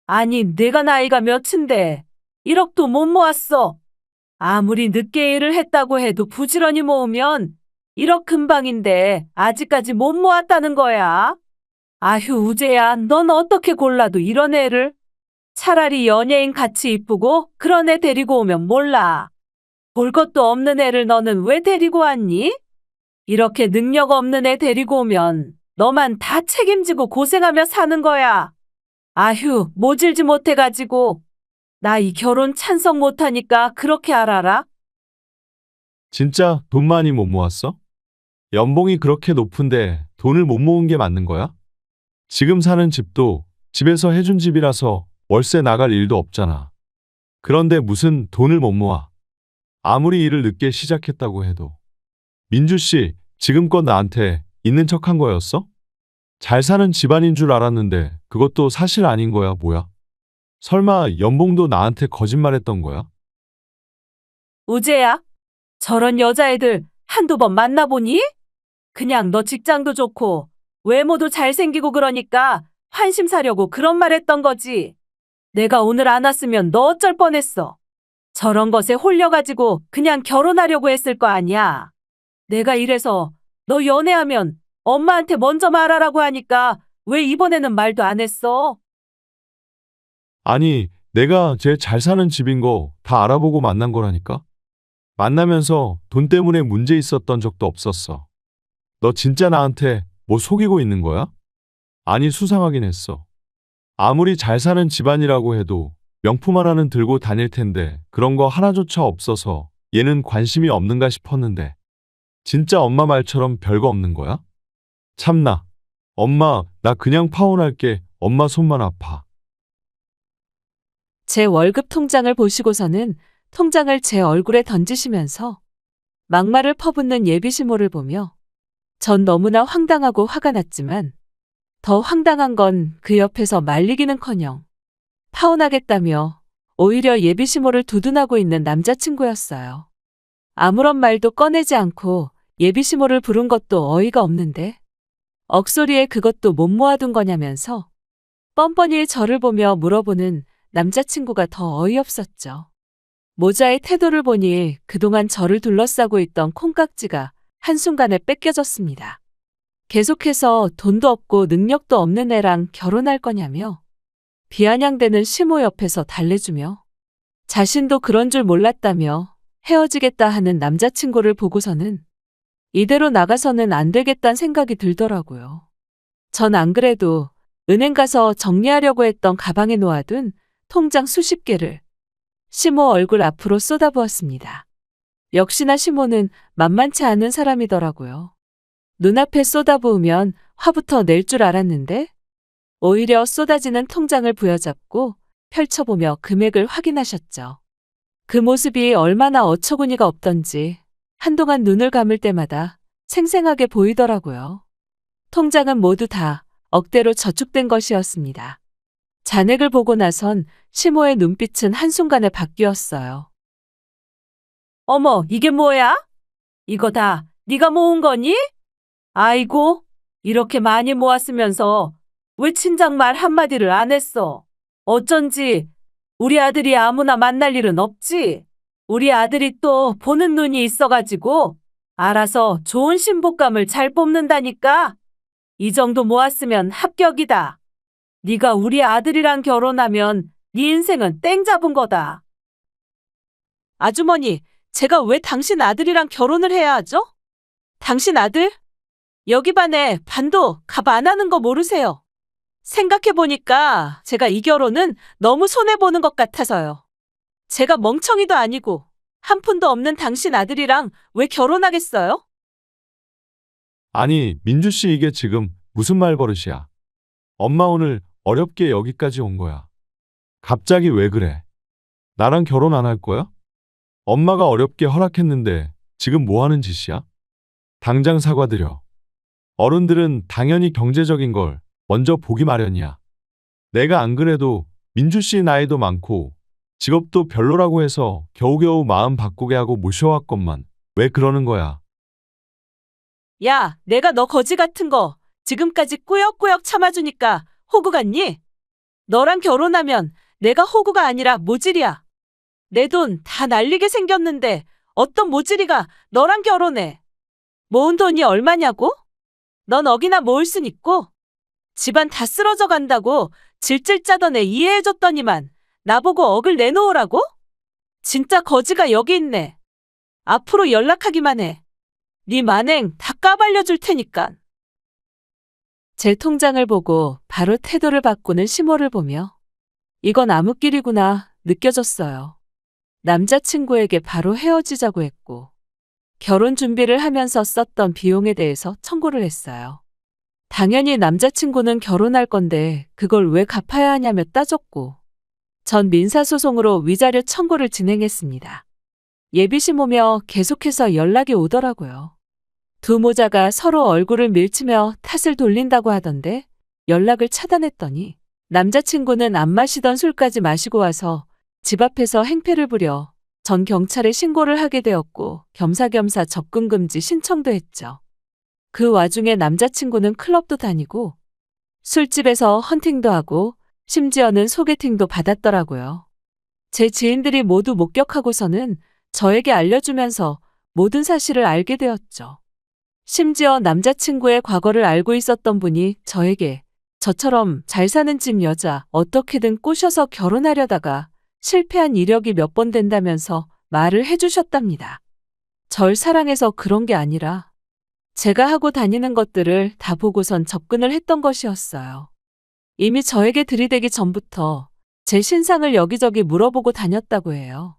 아니, 내가 나이가 몇인데 1억도 못 모았어. 아무리 늦게 일을 했다고 해도 부지런히 모으면 1억 금방인데 아직까지 못 모았다는 거야. 아휴, 우재야, 넌 어떻게 골라도 이런 애를? 차라리 연예인 같이 이쁘고 그런 애 데리고 오면 몰라. 볼 것도 없는 애를 너는 왜 데리고 왔니? 이렇게 능력 없는 애 데리고 오면 너만 다 책임지고 고생하며 사는 거야. 아휴, 모질지 못해가지고. 나 이 결혼 찬성 못하니까 그렇게 알아라. 진짜 돈 많이 못 모았어? 연봉이 그렇게 높은데 돈을 못 모은 게 맞는 거야? 지금 사는 집도 집에서 해준 집이라서 월세 나갈 일도 없잖아. 그런데 무슨 돈을 못 모아? 아무리 일을 늦게 시작했다고 해도. 민주 씨, 지금껏 나한테 있는 척한 거였어? 잘 사는 집안인 줄 알았는데 그것도 사실 아닌 거야, 뭐야? 설마 연봉도 나한테 거짓말했던 거야? 우재야, 저런 여자애들 한두 번 만나보니? 그냥 너 직장도 좋고 외모도 잘생기고 그러니까 환심 사려고 그런 말 했던 거지. 내가 오늘 안 왔으면 너 어쩔 뻔했어. 저런 것에 홀려가지고 그냥 결혼하려고 했을 거 아니야. 내가 이래서 너 연애하면 엄마한테 먼저 말하라고 하니까 왜 이번에는 말도 안 했어? 아니, 내가 쟤 잘 사는 집인 거 다 알아보고 만난 거라니까? 만나면서 돈 때문에 문제 있었던 적도 없었어. 너 진짜 나한테 뭐 속이고 있는 거야? 아니, 수상하긴 했어. 아무리 잘 사는 집안이라고 해도 명품 하나는 들고 다닐 텐데 그런 거 하나조차 없어서 얘는 관심이 없는가 싶었는데 진짜 엄마 말처럼 별거 없는 거야? 참나. 엄마, 나 그냥 파혼할게. 엄마 손만 아파. 제 월급 통장을 보시고서는 통장을 제 얼굴에 던지시면서 막말을 퍼붓는 예비시모를 보며 전 너무나 황당하고 화가 났지만 더 황당한 건 그 옆에서 말리기는커녕 파혼하겠다며 오히려 예비시모를 두둔하고 있는 남자친구였어요. 아무런 말도 꺼내지 않고 예비시모를 부른 것도 어이가 없는데 억소리에 그것도 못 모아둔 거냐면서 뻔뻔히 저를 보며 물어보는 남자친구가 더 어이없었죠. 모자의 태도를 보니 그동안 저를 둘러싸고 있던 콩깍지가 한순간에 뺏겨졌습니다. 계속해서 돈도 없고 능력도 없는 애랑 결혼할 거냐며 비아냥대는 시모 옆에서 달래주며 자신도 그런 줄 몰랐다며 헤어지겠다 하는 남자친구를 보고서는 이대로 나가서는 안 되겠다는 생각이 들더라고요. 전 안 그래도 은행 가서 정리하려고 했던 가방에 놓아둔 통장 수십 개를 시모 얼굴 앞으로 쏟아부었습니다. 역시나 시모는 만만치 않은 사람이더라고요. 눈앞에 쏟아부으면 화부터 낼 줄 알았는데 오히려 쏟아지는 통장을 부여잡고 펼쳐보며 금액을 확인하셨죠. 그 모습이 얼마나 어처구니가 없던지 한동안 눈을 감을 때마다 생생하게 보이더라고요. 통장은 모두 다 억대로 저축된 것이었습니다. 잔액을 보고 나선 시모의 눈빛은 한순간에 바뀌었어요. 어머, 이게 뭐야? 이거 다 네가 모은 거니? 아이고, 이렇게 많이 모았으면서 왜 친정 말 한마디를 안 했어? 어쩐지 우리 아들이 아무나 만날 일은 없지? 우리 아들이 또 보는 눈이 있어가지고 알아서 좋은 신부감을 잘 뽑는다니까? 이 정도 모았으면 합격이다. 네가 우리 아들이랑 결혼하면 네 인생은 땡 잡은 거다. 아주머니, 제가 왜 당신 아들이랑 결혼을 해야 하죠? 당신 아들? 여기 반에 반도 갑 안 하는 거 모르세요? 생각해보니까 제가 이 결혼은 너무 손해보는 것 같아서요. 제가 멍청이도 아니고 한 푼도 없는 당신 아들이랑 왜 결혼하겠어요? 아니, 민주 씨 이게 지금 무슨 말버릇이야? 엄마 오늘 어렵게 여기까지 온 거야. 갑자기 왜 그래? 나랑 결혼 안 할 거야? 엄마가 어렵게 허락했는데 지금 뭐 하는 짓이야? 당장 사과드려. 어른들은 당연히 경제적인 걸 먼저 보기 마련이야. 내가 안 그래도 민주 씨 나이도 많고 직업도 별로라고 해서 겨우겨우 마음 바꾸게 하고 모셔왔건만 왜 그러는 거야? 야, 내가 너 거지 같은 거 지금까지 꾸역꾸역 참아주니까 호구 같니? 너랑 결혼하면 내가 호구가 아니라 모질이야. 내 돈 다 날리게 생겼는데 어떤 모질이가 너랑 결혼해? 모은 돈이 얼마냐고? 넌 억이나 모을 순 있고 집안 다 쓰러져 간다고 질질 짜던 애 이해해줬더니만 나보고 억을 내놓으라고? 진짜 거지가 여기 있네. 앞으로 연락하기만 해. 네 만행 다 까발려줄 테니까. 제 통장을 보고 바로 태도를 바꾸는 시모를 보며 이건 암흑길이구나 느껴졌어요. 남자친구에게 바로 헤어지자고 했고 결혼 준비를 하면서 썼던 비용에 대해서 청구를 했어요. 당연히 남자친구는 결혼할 건데 그걸 왜 갚아야 하냐며 따졌고 전 민사소송으로 위자료 청구를 진행했습니다. 예비시모며 계속해서 연락이 오더라고요. 두 모자가 서로 얼굴을 밀치며 탓을 돌린다고 하던데 연락을 차단했더니 남자친구는 안 마시던 술까지 마시고 와서 집 앞에서 행패를 부려 전 경찰에 신고를 하게 되었고 겸사겸사 접근금지 신청도 했죠. 그 와중에 남자친구는 클럽도 다니고 술집에서 헌팅도 하고 심지어는 소개팅도 받았더라고요. 제 지인들이 모두 목격하고서는 저에게 알려주면서 모든 사실을 알게 되었죠. 심지어 남자친구의 과거를 알고 있었던 분이 저에게 저처럼 잘 사는 집 여자 어떻게든 꼬셔서 결혼하려다가 실패한 이력이 몇 번 된다면서 말을 해주셨답니다. 절 사랑해서 그런 게 아니라 제가 하고 다니는 것들을 다 보고선 접근을 했던 것이었어요. 이미 저에게 들이대기 전부터 제 신상을 여기저기 물어보고 다녔다고 해요.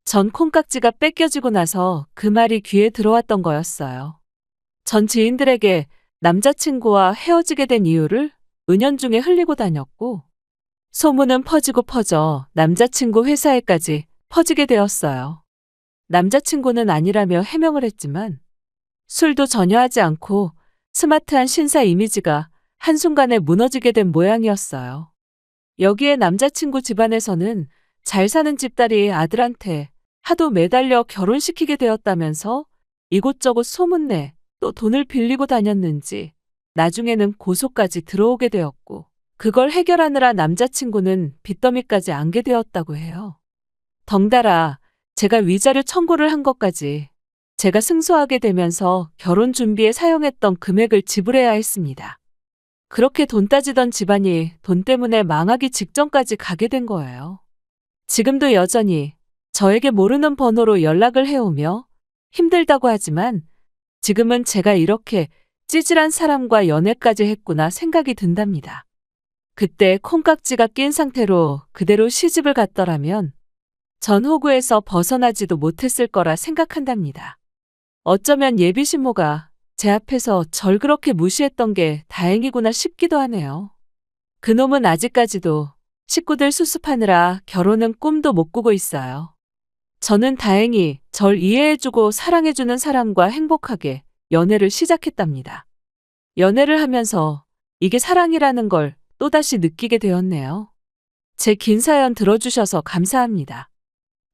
전 콩깍지가 뺏겨지고 나서 그 말이 귀에 들어왔던 거였어요. 전 지인들에게 남자친구와 헤어지게 된 이유를 은연중에 흘리고 다녔고, 소문은 퍼지고 퍼져 남자친구 회사에까지 퍼지게 되었어요. 남자친구는 아니라며 해명을 했지만 술도 전혀 하지 않고 스마트한 신사 이미지가 한순간에 무너지게 된 모양이었어요. 여기에 남자친구 집안에서는 잘 사는 집딸이 아들한테 하도 매달려 결혼시키게 되었다면서 이곳저곳 소문내 또 돈을 빌리고 다녔는지 나중에는 고소까지 들어오게 되었고, 그걸 해결하느라 남자친구는 빚더미까지 안게 되었다고 해요. 덩달아 제가 위자료 청구를 한 것까지 제가 승소하게 되면서 결혼 준비에 사용했던 금액을 지불해야 했습니다. 그렇게 돈 따지던 집안이 돈 때문에 망하기 직전까지 가게 된 거예요. 지금도 여전히 저에게 모르는 번호로 연락을 해오며 힘들다고 하지만 지금은 제가 이렇게 찌질한 사람과 연애까지 했구나 생각이 든답니다. 그때 콩깍지가 낀 상태로 그대로 시집을 갔더라면 전 호구에서 벗어나지도 못했을 거라 생각한답니다. 어쩌면 예비 신모가 제 앞에서 절 그렇게 무시했던 게 다행이구나 싶기도 하네요. 그놈은 아직까지도 식구들 수습하느라 결혼은 꿈도 못 꾸고 있어요. 저는 다행히 절 이해해주고 사랑해주는 사람과 행복하게 연애를 시작했답니다. 연애를 하면서 이게 사랑이라는 걸 또다시 느끼게 되었네요. 제 긴 사연 들어주셔서 감사합니다.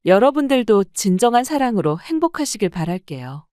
여러분들도 진정한 사랑으로 행복하시길 바랄게요.